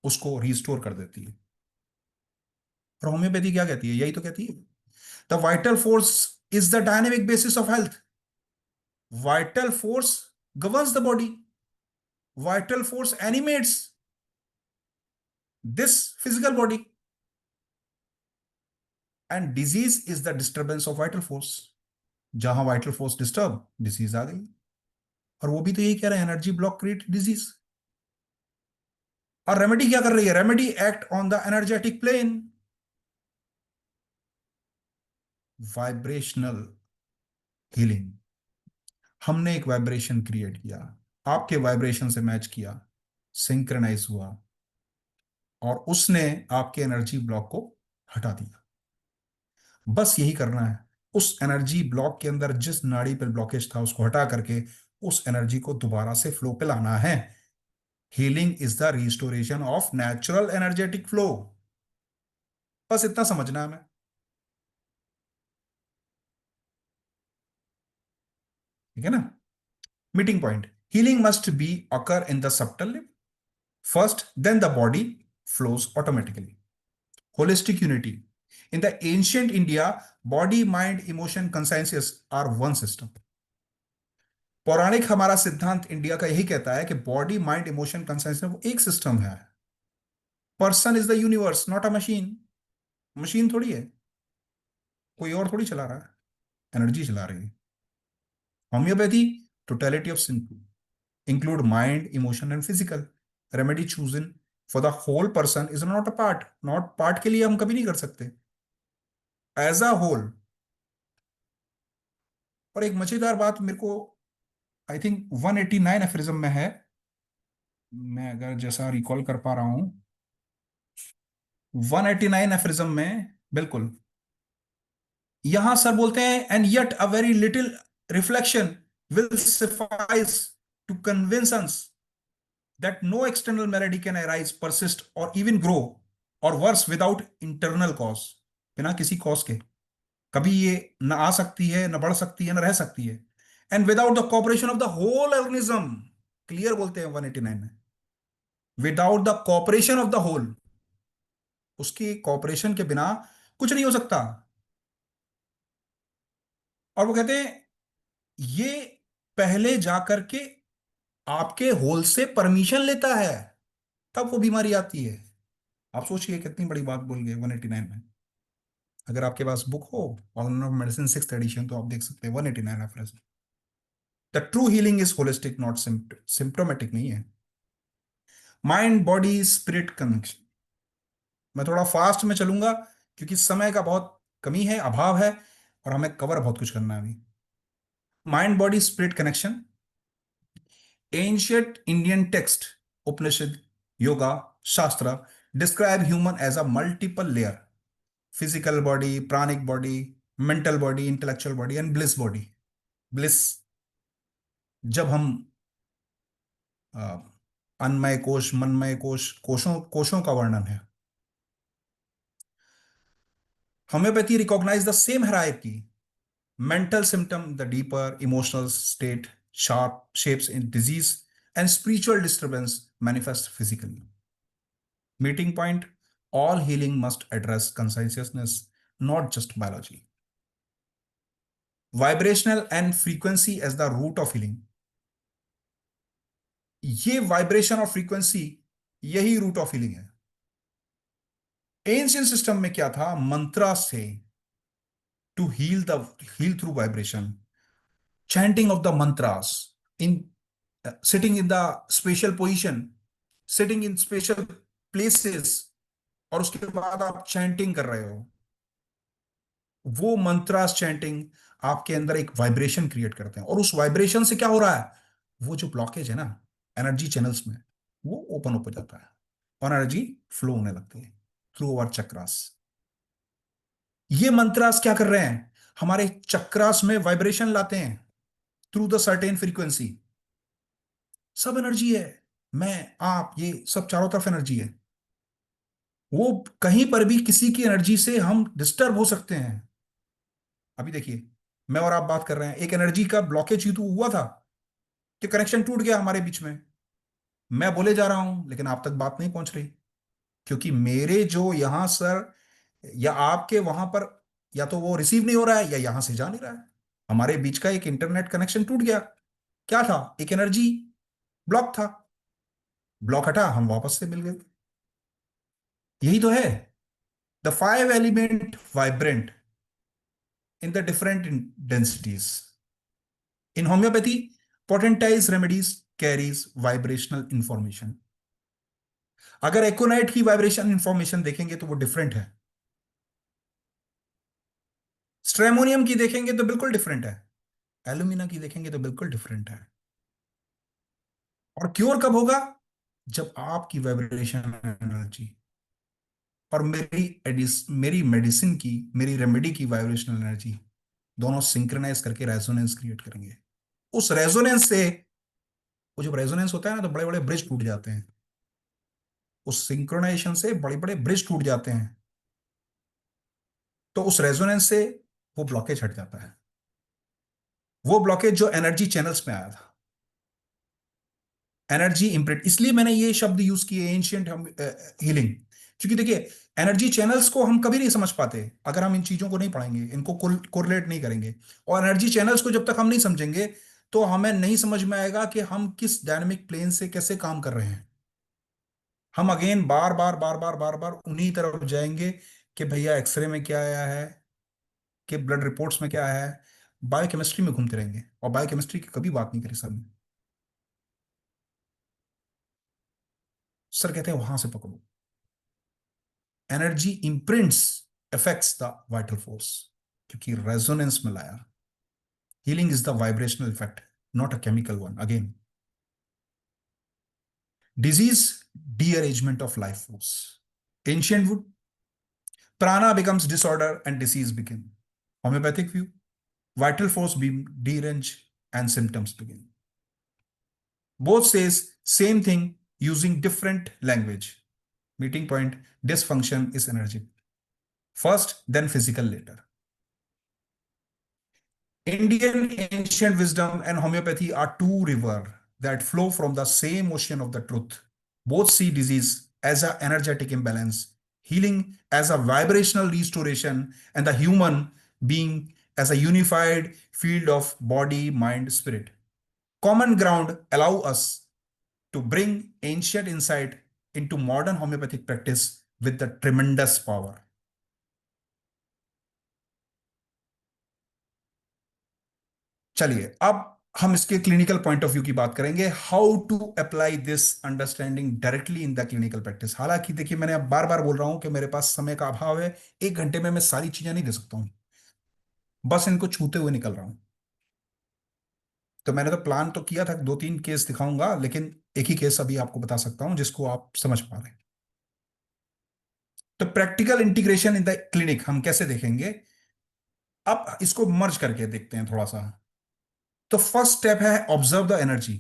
उसको रिस्टोर कर देती है। और होम्योपैथी क्या कहती है? यही तो कहती है, the vital force is the dynamic basis of health. Vital force governs the body, vital force animates this physical body, and disease is the disturbance of vital force. जहां वाइटल फोर्स डिस्टर्ब, डिसीज आ गई। और वो भी तो यही कह रहे हैं, एनर्जी ब्लॉक क्रिएट डिजीज। और रेमेडी क्या कर रही है? Remedy act on the energetic plane, vibrational healing. हमने एक वाइब्रेशन क्रिएट किया, आपके वाइब्रेशन से मैच किया, सिंक्रोनाइज हुआ, और उसने आपके एनर्जी ब्लॉक को हटा दिया। बस यही करना है। उस एनर्जी ब्लॉक के अंदर जिस नाड़ी पर ब्लॉकेज था उसको हटा करके उस एनर्जी को दोबारा से फ्लो पे लाना है। Healing is the restoration of natural energetic flow. बस इतना समझना है हमें। ठीक है ना? Meeting point: healing must be occur in the subtle level first, then the body flows automatically. Holistic unity: in the ancient India, body, mind, emotion, conscience are one system. पौराणिक हमारा सिद्धांत इंडिया का यही कहता है कि बॉडी, माइंड, इमोशन, कंसाइंस वो एक सिस्टम है। Person is the universe, not a machine. Machine थोड़ी है, कोई और थोड़ी चला रहा है, एनर्जी चला रही है। Homeopathy: totality of include mind, emotion and physical. Remedy chosen for the whole person is not a part. Not part के लिए हम कभी नहीं कर सकते, एज अ होल। और एक मजेदार बात मेरे को, आई थिंक 189 एफरिज्म में है, मैं अगर जैसा रिकॉल कर पा रहा हूं, 189 एफरिज्म में बिल्कुल यहां सर बोलते हैं, and yet a very little reflection will suffice to convince us that no external malady can arise, persist, or even grow, or worse without internal cause. बिना किसी कॉज के कभी ये न आ सकती है, न बढ़ सकती है, न रह सकती है। And without the cooperation of the whole organism, clear बोलते हैं 189 में, without the cooperation of the whole, उसकी कॉपरेशन के बिना कुछ नहीं हो सकता। और वो कहते हैं ये पहले जाकर के आपके होल से परमिशन लेता है, तब वो बीमारी आती है। आप सोचिए कितनी बड़ी बात बोल गए 189 में। अगर आपके पास बुक हो, organ of medicine 6th edition, तो आप देख सकते हैं 189 reference. The true healing is holistic, not symptomatic नहीं है। Mind, body, spirit connection. मैं थोड़ा फास्ट में चलूंगा क्योंकि समय का बहुत कमी है, अभाव है, और हमें कवर बहुत कुछ करना है अभी। Mind, body, spirit connection. Ancient Indian text, Upanishad, yoga, shastra describe human as a multiple layer: physical body, pranic body, mental body, intellectual body and bliss body. Bliss, जब हम अ, अन्नमय कोश, मनमय कोश, कोशों कोशों का वर्णन है। Homeopathy recognise the same hierarchy: mental symptom the deeper emotional state, sharp shapes in disease, and spiritual disturbance manifest physically. Meeting point: all healing must address consciousness, not just biology. Vibrational and frequency as the root of healing. ये vibration और frequency, यही root of healing है। Ancient system में क्या था? मंत्रा से to heal through vibration, chanting of the mantras, in sitting in the special position, sitting in special places, और उसके बाद आप चैंटिंग कर रहे हो। वो मंत्रास चैंटिंग आपके अंदर एक वाइब्रेशन क्रिएट करते हैं, और उस वाइब्रेशन से क्या हो रहा है? वो जो ब्लॉकेज है ना एनर्जी चैनल्स में, वो ओपन अप हो जाता है और एनर्जी फ्लो होने लगती है थ्रू अवर चक्रास। ये मंत्रास क्या कर रहे हैं? हमारे चक्रास में वाइब्रेशन लाते हैं थ्रू द सर्टेन फ्रीक्वेंसी। सब एनर्जी है, मैं, आप, ये सब चारों तरफ एनर्जी है। वो कहीं पर भी किसी की एनर्जी से हम डिस्टर्ब हो सकते हैं। अभी देखिए, मैं और आप बात कर रहे हैं, एक एनर्जी का ब्लॉकेज ही तो हुआ था कि कनेक्शन टूट गया हमारे बीच में। मैं बोले जा रहा हूं लेकिन आप तक बात नहीं पहुंच रही, क्योंकि मेरे जो यहां सर या आपके वहां पर, या तो वो रिसीव नहीं हो रहा है या यहां से जा नहीं रहा है। हमारे बीच का एक इंटरनेट कनेक्शन टूट गया। क्या था? एक एनर्जी ब्लॉक था। ब्लॉक हटा, हम वापस से मिल गए। यही तो है the 5 element vibrant in the different densities. In homeopathy, potentise remedies carries vibrational information. अगर एकोनाइट की वाइब्रेशन इंफॉर्मेशन देखेंगे तो वो डिफरेंट है, स्ट्रेमोनियम की देखेंगे तो बिल्कुल डिफरेंट है, एल्यूमिना की देखेंगे तो बिल्कुल डिफरेंट है। और क्योर कब होगा? जब आपकी वाइब्रेशन एनर्जी और मेरी मेडिसिन की, मेरी रेमेडी की वाइब्रेशनल एनर्जी दोनों सिंक्रोनाइज करके रेजोनेंस क्रिएट करेंगे। उस रेजोनेंस से, वो जब रेजोनेंस होता है ना तो बड़े बड़े ब्रिज टूट जाते हैं, उस सिंक्रोनाइजेशन से बड़े बड़े ब्रिज टूट जाते हैं। तो उस रेजोनेंस से वो ब्लॉकेज हट जाता है, वो ब्लॉकेज जो एनर्जी चैनल्स में आया था, एनर्जी इम्प्रिंट। इसलिए मैंने ये शब्द यूज किए एंशियंट हीलिंग, क्योंकि देखिए एनर्जी चैनल्स को हम कभी नहीं समझ पाते अगर हम इन चीजों को नहीं पढ़ेंगे, इनको कोरिलेट नहीं करेंगे। और एनर्जी चैनल्स को जब तक हम नहीं समझेंगे तो हमें नहीं समझ में आएगा कि हम किस डायनामिक प्लेन से कैसे काम कर रहे हैं। हम अगेन बार बार बार बार बार बार उन्हीं तरफ जाएंगे कि भैया एक्सरे में क्या आया है, कि ब्लड रिपोर्ट्स में क्या आया है, बायोकेमिस्ट्री में घूमते रहेंगे और बायोकेमिस्ट्री की कभी बात नहीं करी सर ने। सर कहते हैं वहां से पकड़ो, energy imprints affects the vital force, क्योंकि रेजोनेंस में लाया। Healing is the vibrational effect, not a chemical one again. Disease, derangement of life force. Ancient would, prana becomes disorder and disease begin. Homeopathic view, vital force being deranged and symptoms begin. Both says same thing using different language. Meeting point, dysfunction is energy. First, then physical later. Indian ancient wisdom and homeopathy are two rivers that flow from the same ocean of the truth. Both see disease as an energetic imbalance, healing as a vibrational restoration, and the human being as a unified field of body, mind, spirit. Common ground allow us to bring ancient insight into modern homeopathic practice with the tremendous power. चलिए अब हम इसके clinical point of view की बात करेंगे, how to apply this understanding directly in the clinical practice. हालांकि देखिए मैंने अब बार बार बोल रहा हूं कि मेरे पास समय का अभाव है, 1 घंटे में मैं सारी चीजें नहीं दे सकता हूं, बस इनको छूते हुए निकल रहा हूं। तो मैंने तो प्लान तो किया था 2-3 केस दिखाऊंगा, लेकिन एक ही केस अभी आपको बता सकता हूं जिसको आप समझ पा रहे हैं। तो practical integration in the clinic हम कैसे देखेंगे, अब इसको मर्ज करके देखते हैं थोड़ा सा। तो फर्स्ट स्टेप है observe the energy,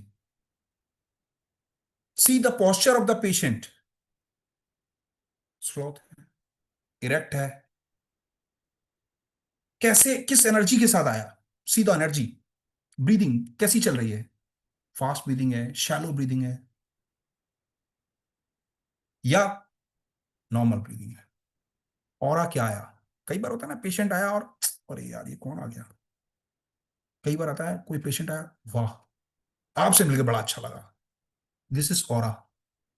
see the posture of the patient. Sloth है, इरेक्ट है, कैसे किस एनर्जी के साथ आया, सी द एनर्जी। ब्रीदिंग कैसी चल रही है, फास्ट ब्रीदिंग है, शैलो ब्रीदिंग है, या नॉर्मल ब्रीदिंग है। ऑरा क्या आया, कई बार होता है ना पेशेंट आया और अरे यार ये कौन आ गया। कई बार आता है कोई पेशेंट आया, वाह आपसे मिलकर बड़ा अच्छा लगा, दिस इज ऑरा।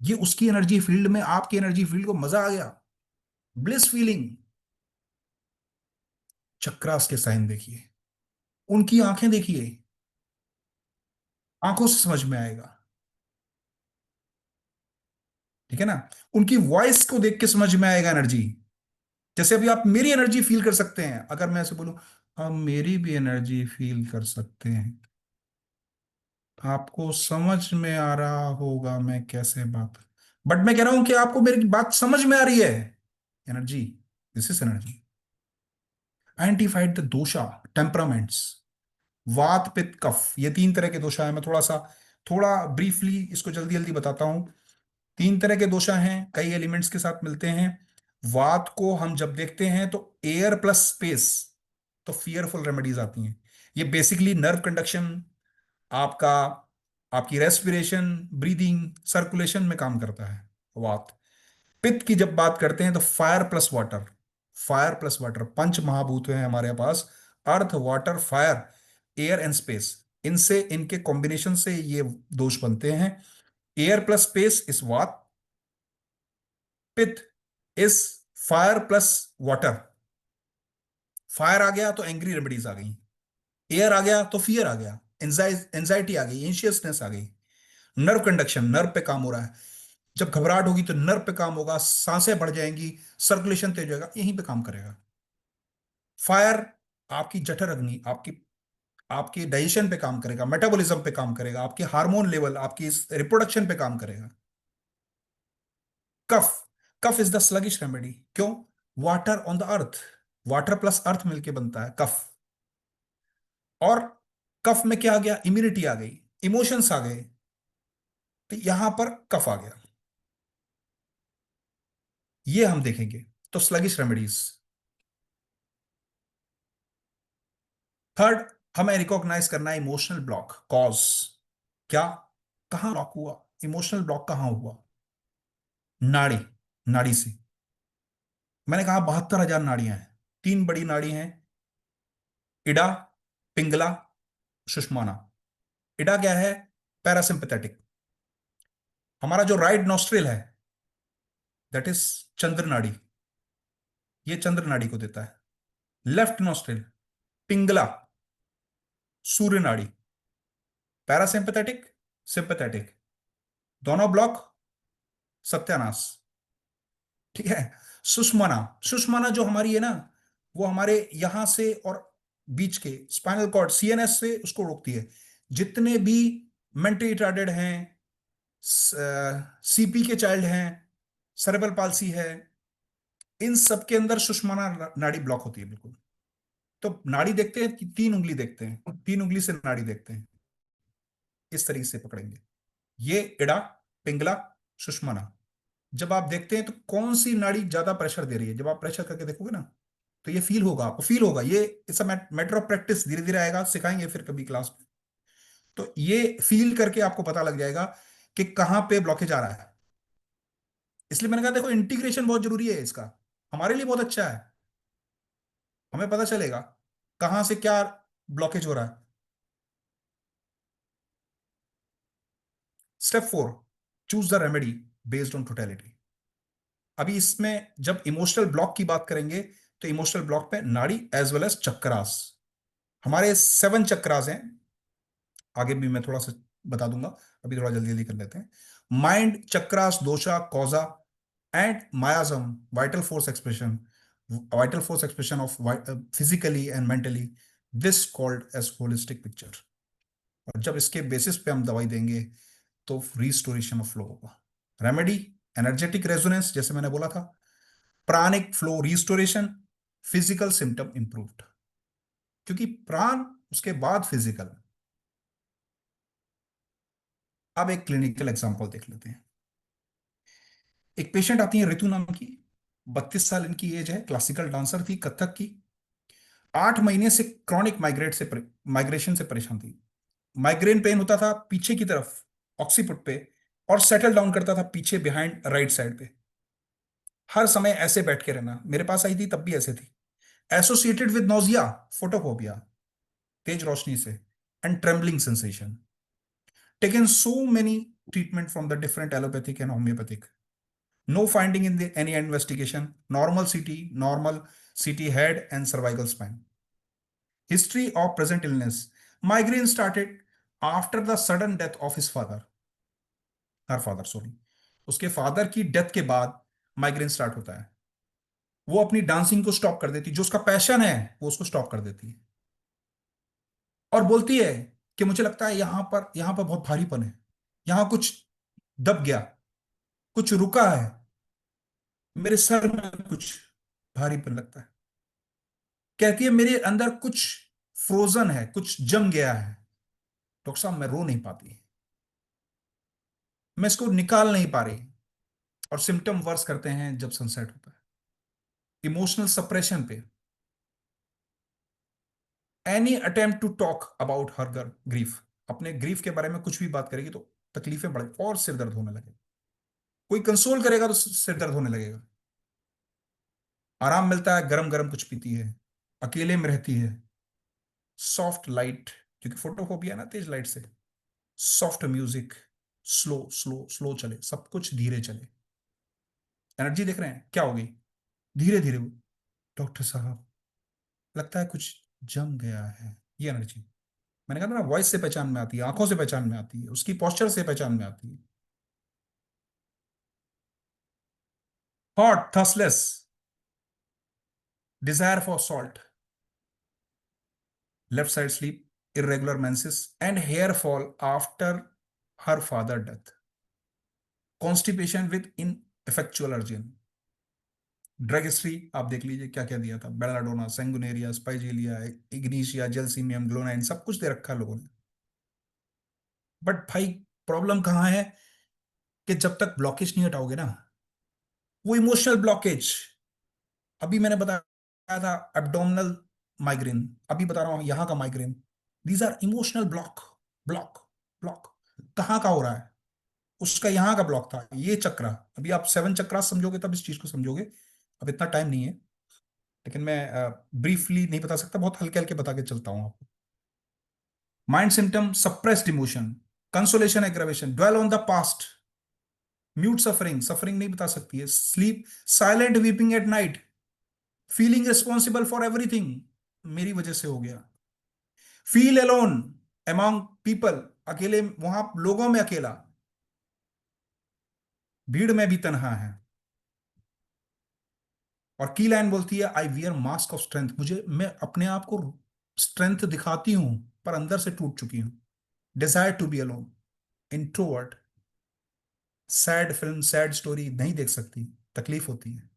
ये उसकी एनर्जी फील्ड में आपकी एनर्जी फील्ड को मजा आ गया, ब्लिस फीलिंग। चक्रास के साइन देखिए, उनकी आंखें देखिए, आंखों से समझ में आएगा, ठीक है ना। उनकी वॉइस को देख के समझ में आएगा एनर्जी। जैसे अभी आप मेरी एनर्जी फील कर सकते हैं, अगर मैं ऐसे बोलूं आप मेरी भी एनर्जी फील कर सकते हैं, आपको समझ में आ रहा होगा मैं कैसे बात, बट मैं कह रहा हूं कि आपको मेरी बात समझ में आ रही है, energy, this is energy. Identified the dosha, temperaments, vata pitta कफ, ये 3 तरह के दोषा है। मैं थोड़ा ब्रीफली इसको जल्दी जल्दी बताता हूं। 3 तरह के दोषा हैं, कई एलिमेंट्स के साथ मिलते हैं। वात को हम जब देखते हैं तो एयर प्लस स्पेस, तो फियरफुल रेमेडीज आती हैं। ये बेसिकली नर्व कंडक्शन, आपका आपकी रेस्पिरेशन, ब्रीदिंग, सर्कुलेशन में काम करता है वात। पित्त की जब बात करते हैं तो fire plus water, fire plus water, पंच महाभूत हैं हमारे पास, earth water fire, air and space. इनसे इनके कॉम्बिनेशन से ये दोष बनते हैं। Air plus space is vata, pitta is fire plus water. Fire आ गया तो एंग्री रेमेडीज आ गई, एयर आ गया तो फियर आ गया, एंजाइटी आ गई, एंशियसनेस आ गई। नर्व कंडक्शन, नर्व पे काम हो रहा है। जब घबराहट होगी तो नर्व पे काम होगा, सांसें बढ़ जाएंगी, सर्कुलेशन तेज होगा, यहीं पे काम करेगा। फायर आपकी जठर अग्नि, आपकी आपकी डाइजेशन पे काम करेगा, मेटाबॉलिज्म पे काम करेगा, आपकी हार्मोन लेवल, आपकी रिप्रोडक्शन पे काम करेगा। Kapha, kapha is the sluggish remedy. क्यों? Water on the earth, water plus earth मिलके बनता है कफ। और कफ में क्या आ गया? इम्यूनिटी आ गई, इमोशंस आ गए, तो यहां पर कफ आ गया। ये हम देखेंगे। तो स्लगिश रेमेडीज। थर्ड, हमें रिकॉग्नाइज करना है इमोशनल ब्लॉक कॉज। क्या? कहां ब्लॉक हुआ? इमोशनल ब्लॉक कहां हुआ? नाड़ी, नाड़ी से। मैंने कहा 72,000 नाड़ियां हैं। तीन बड़ी नाड़ी हैं, इडा, पिंगला, सुषुम्ना। इडा क्या है? पैरासिम्पथेटिक। हमारा जो राइट नॉस्ट्रिल है, दैट इज चंद्र नाड़ी, ये चंद्र नाड़ी को देता है। लेफ्ट नॉस्ट्रिल, पिंगला, सूर्य नाड़ी। पैरासिम्पथेटिक, सिंपथेटिक, दोनों ब्लॉक, सत्यानाश। ठीक है। सुषुम्ना, सुषुम्ना जो हमारी है ना, वो हमारे यहां से और बीच के स्पाइनल कॉर्ड, सीएनएस से उसको रोकती है। जितने भी मेंटली रिटार्डेड हैं, सीपी के चाइल्ड हैं, सेरेब्रल पाल्सी है, इन सब के अंदर सुषुम्ना नाड़ी ब्लॉक होती है बिल्कुल। तो नाड़ी देखते हैं कि तीन उंगली देखते हैं, तीन उंगली से नाड़ी देखते हैं, इस तरीके से पकड़ेंगे। ये इड़ा, पिंगला, सुषुम्ना। जब आप देखते हैं तो कौन सी नाड़ी ज्यादा प्रेशर दे रही है, जब आप प्रेशर करके देखोगे ना, तो ये फील होगा, आपको फील होगा। ये it's a matter of practice, धीरे धीरे आएगा, सिखाएंगे फिर कभी क्लास में। तो ये फील करके आपको पता लग जाएगा कि कहां पे ब्लॉकेज आ रहा है। इसलिए मैंने कहा देखो, इंटीग्रेशन बहुत जरूरी है इसका, हमारे लिए बहुत अच्छा है। हमें पता चलेगा कहां से क्या ब्लॉकेज हो रहा है। Step 4, choose the remedy based on totality. अभी इसमें जब इमोशनल ब्लॉक की बात करेंगे, तो इमोशनल ब्लॉक पे नाड़ी एज वेल एज चक्रास, हमारे 7 चक्रास हैं। आगे भी मैं थोड़ा सा बता दूंगा, अभी थोड़ा जल्दी जल्दी कर लेते हैं। Mind chakras, dosha, causa and miasm, vital force expression, vital force expression of physically and mentally, this called as holistic picture. और जब इसके बेसिस पे हम दवाई देंगे तो रिस्टोरेशन ऑफ फ्लो होगा। रेमेडी, एनर्जेटिक रेजोनेंस, जैसे मैंने बोला था, pranic flow restoration, physical symptom improved. क्योंकि प्राण उसके बाद फिजिकल। अब एक क्लिनिकल एग्जांपल देख लेते हैं। एक पेशेंट आती है ऋतु नाम की, 32 साल इनकी एज है, क्लासिकल डांसर थी, कथक की। 8 महीने से क्रॉनिक माइग्रेशन से परेशान थी। माइग्रेन पेन होता था पीछे की तरफ, ऑक्सीपुट पे, और सेटल डाउन करता था पीछे बिहाइंड राइट साइड पे। हर समय ऐसे बैठ के रहना, मेरे पास आई थी तब भी ऐसे थी। एसोसिएटेड विद नोजिया, फोटोफोबिया, तेज रोशनी से, and trembling sensation. Taken so many treatment from the different allopathic and homeopathic, no finding in any investigation. Normal CT, normal CT head and cervical spine. History of present illness. Migraine started after the sudden death of his father. Her father, sorry. उसके father की death के बाद migraine start होता है। वो अपनी dancing को stop कर देती, जो उसका पैशन है वो उसको स्टॉप कर देती है। और बोलती है कि मुझे लगता है यहां पर बहुत भारीपन है, यहां कुछ दब गया, कुछ रुका है, मेरे सर में कुछ भारीपन लगता है। कहती है मेरे अंदर कुछ फ्रोजन है, कुछ जम गया है, डॉक्टर साहब मैं रो नहीं पाती, मैं इसको निकाल नहीं पा रही। और सिम्टम वर्स करते हैं जब सनसेट होता है। इमोशनल सप्रेशन पे, any attempt to talk about her grief, अपने ग्रीफ के बारे में कुछ भी बात करेगी तो तकलीफें बढ़ और सिर दर्द होने लगेगा। कोई कंसोल करेगा तो सिर दर्द होने लगेगा। आराम मिलता है, गरम गरम कुछ पीती है, अकेले में रहती है। सॉफ्ट लाइट, क्योंकि फोटोफोबिया ना तेज लाइट से। Soft music, slow slow slow चले, सब कुछ धीरे चले। एनर्जी देख रहे हैं क्या होगी? धीरे धीरे। डॉक्टर साहब लगता है कुछ जम गया है, ये एनर्जी। मैंने कहा था ना, वॉइस से पहचान में आती है, आंखों से पहचान में आती है, उसकी पोस्चर से पहचान में आती है। Hot, thirstless, desire for salt, left side sleep, irregular menses and hair fall after her father death, constipation with ineffectual urging। Drug history आप देख लीजिए क्या क्या दिया था, बेलाडोना, सेंगुनेरिया, स्पाइजेलिया, इग्निशिया, जेलसीमियम, ग्लोनाइन, सब कुछ दे रखा है लोगों ने। बट भाई प्रॉब्लम कहाँ है, कि जब तक ब्लॉकेज नहीं हटाओगे ना, वो इमोशनल ब्लॉकेज, अभी मैंने बताया था एब्डोमिनल माइग्रेन, अभी बता रहा हूं यहां का migraine, these are emotional block, block, block. कहाँ का हो रहा है, उसका यहाँ का ब्लॉक था, ये चक्रा। अभी आप 7 चक्रा समझोगे तब इस चीज को समझोगे, अब इतना टाइम नहीं है, लेकिन मैं ब्रीफली नहीं बता सकता, बहुत हल्के हल्के बता के चलता हूँ आपको। Mind symptom, suppressed emotion, consolation aggravation, dwell on the past, mute suffering, suffering नहीं बता सकती है, sleep, silent weeping at night, feeling responsible for everything, मेरी वजह से हो गया, फील अलोन अमॉन्ग पीपल, अकेले, वहां लोगों में अकेला, भीड़ में भी तन्हा है। और की लाइन बोलती है, I wear mask of strength, मुझे, मैं अपने आप को स्ट्रेंथ दिखाती हूं पर अंदर से टूट चुकी हूं। Desire to be alone, introvert, sad film, sad story नहीं देख सकती, तकलीफ होती है।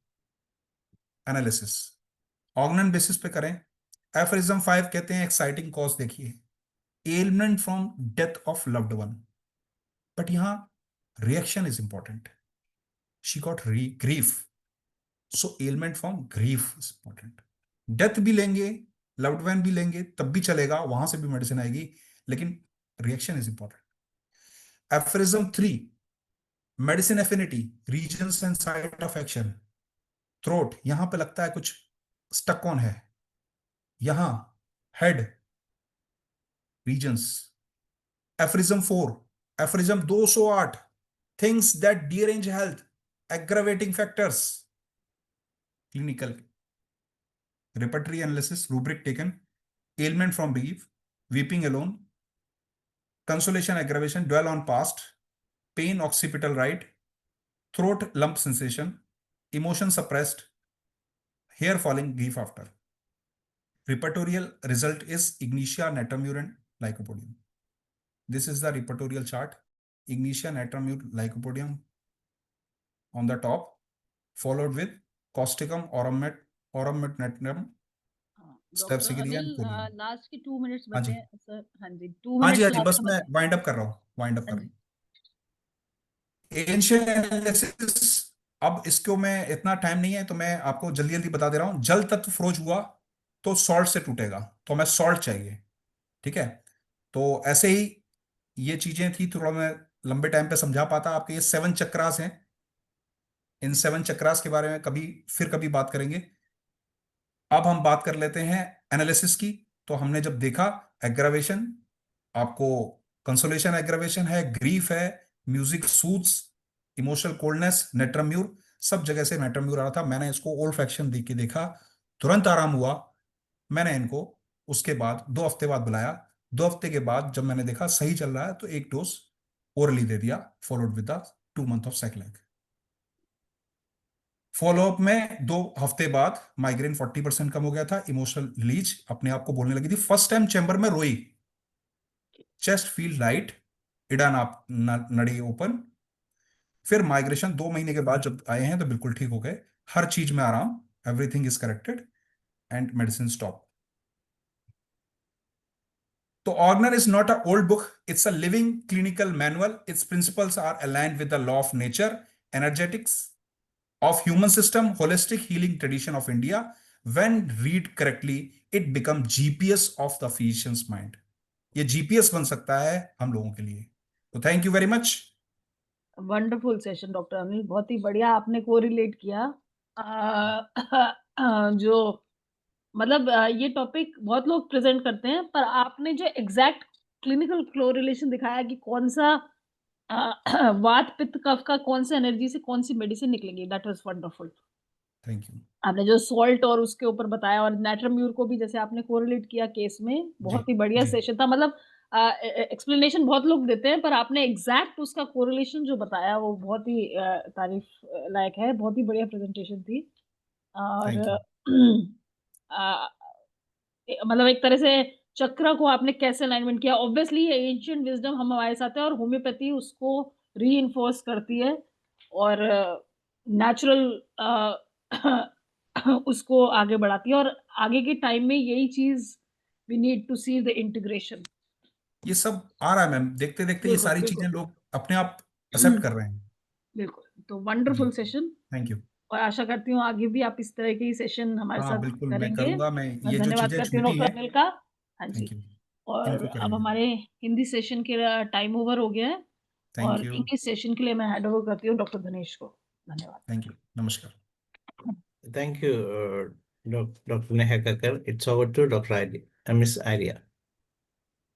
एनालिसिस ऑग्नन बेसिस पे करें। एफरिज्म 5 कहते हैं एक्साइटिंग कॉज देखिए, ailment from death of loved one, but यहां reaction is important, she got grief, so ailment from grief is important. Death भी लेंगे, लव्ड वन भी लेंगे तब भी चलेगा, वहां से भी मेडिसिन आएगी, लेकिन reaction is important. Aphorism 3, medicine affinity, regions and site of action, throat, यहां पे लगता है कुछ स्टक ऑन है, यहां head, regions. Aphorism 4, aphorism 208, things that derange health, aggravating factors, clinical, repertory analysis, rubric taken, ailment from belief, weeping alone, consolation aggravation, dwell on past, pain occipital right, throat lump sensation, emotion suppressed, hair falling, grief after. Repertorial result is ignitia, natriuretic, and lycopodium. This is the repertorial chart. Ignitia, natriuretic, lycopodium on the top, followed with causticum, aurum met natrium, doctor strepsiria, Anil, and colium। Last के 2 minutes हाँ बचे जी, हैं sir. हाँ जी, to हाँ जी, minutes हाँ जी, last बस में मैं बचे हैं। वाइंड अप कर रहा हूँ, वाइंड अप हाँ कर रहा जी। हूँ। एंशियंट एनालिसिस, अब इसको मैं, इतना टाइम नहीं है तो मैं आपको जल्दी जल्दी बता दे रहा हूं। जल तत्व फ्रोज हुआ तो सॉल्ट से टूटेगा, तो हमें सॉल्ट चाहिए, ठीक है। तो ऐसे ही ये चीजें थी, थोड़ा मैं लंबे टाइम पे समझा पाता। आपके ये 7 चक्रास हैं, इन 7 चक्रास के बारे में कभी फिर कभी बात करेंगे। अब हम बात कर लेते हैं एनालिसिस की। तो हमने जब देखा एग्रावेशन, आपको कंसोलेशन एग्रावेशन है, ग्रीफ है, music suits, emotional coldness, natrum mur, सब जगह से नेट्रम्यूर आ रहा था। मैंने इसको ओल्ड फैक्शन देख के देखा, तुरंत आराम हुआ। मैंने इनको उसके बाद 2 हफ्ते बाद बुलाया, 2 हफ्ते के बाद जब मैंने देखा सही चल रहा है तो एक डोज ओरली दे दिया, followed with the 2 month of cycling. Follow up में 2 हफ्ते बाद माइग्रेन 40% कम हो गया था, इमोशनल रिलीज अपने आप को बोलने लगी थी, फर्स्ट टाइम चैम्बर में रोई, चेस्ट फील लाइट, इडा नाप नड़ी ओपन। फिर माइग्रेशन 2 महीने के बाद जब आए हैं तो बिल्कुल ठीक हो गए, हर चीज में आराम, everything is corrected and medicine stop. तो organon is not a old book, it's a living clinical manual, its principles are aligned with the law of nature, energetics of human system, holistic healing tradition of India. When read correctly, it becomes GPS of the physician's mind. ये GPS बन सकता है हम लोगों के लिए। तो thank you very much. Wonderful session doctor Anil, बहुत ही बढ़िया आपने कोरिलेट किया। जो मतलब ये टॉपिक बहुत लोग प्रेजेंट करते हैं, पर आपने जो एग्जैक्ट क्लिनिकल कोरिलेशन दिखाया कि कौन सा वात पित्त कफ का कौन सी एनर्जी से कौन सी मेडिसिन निकलेगी, that was wonderful. Thank you. आपने जो सॉल्ट और उसके ऊपर बताया, और नाट्रम्यूर को भी जैसे आपने कोरिलेट किया केस में, जी बहुत ही बढ़िया जी सेशन था। मतलब एक्सप्लेनेशन बहुत लोग देते हैं, पर आपने एग्जैक्ट उसका कोरिलेशन जो बताया वो बहुत ही तारीफ लायक है। बहुत ही बढ़िया प्रेजेंटेशन थी। और थैंक यू। अ, मतलब एक तरह से चक्र को आपने कैसे अलाइनमेंट किया। ऑब्वियसली ये एंशिएंट विजडम हम हमारे साथ है, और होम्योपैथी उसको रीइंफोर्स करती है, और नेचुरल उसको आगे बढ़ाती है। और आगे के टाइम में यही चीज we need to see the integration. ये सब आ रहा है मैम, देखते देखते ये बिल्कुल सारी बिल्कुल। चीजें लोग अपने आप एक्सेप्ट कर रहे हैं। बिल्कुल। तो जी। Wonderful session. Thank you. और आशा करती हूँ आगे भी आप इस तरह के सेशन हमारे हाँ साथ बिल्कुल, मैं करेंगे। करूंगा। मैं मैं ये जो धन्यवाद चीजें करती हूँ छूटी डॉक्टर हैं, अनिल का। हाँ जी। थैंक यू, और इनको अब करेंगे। हमारे हिंदी सेशन के टाइम ओवर हो गया है, थैंक और यू। इंग्लिश सेशन के लिए मैं हैंड ओवर करती हूँ डॉक्टर धनेश को। धन्यवाद। Thank you. नमस्कार। Thank you, Dr. Neha Kakkar. It's over to Dr. Miss Arya.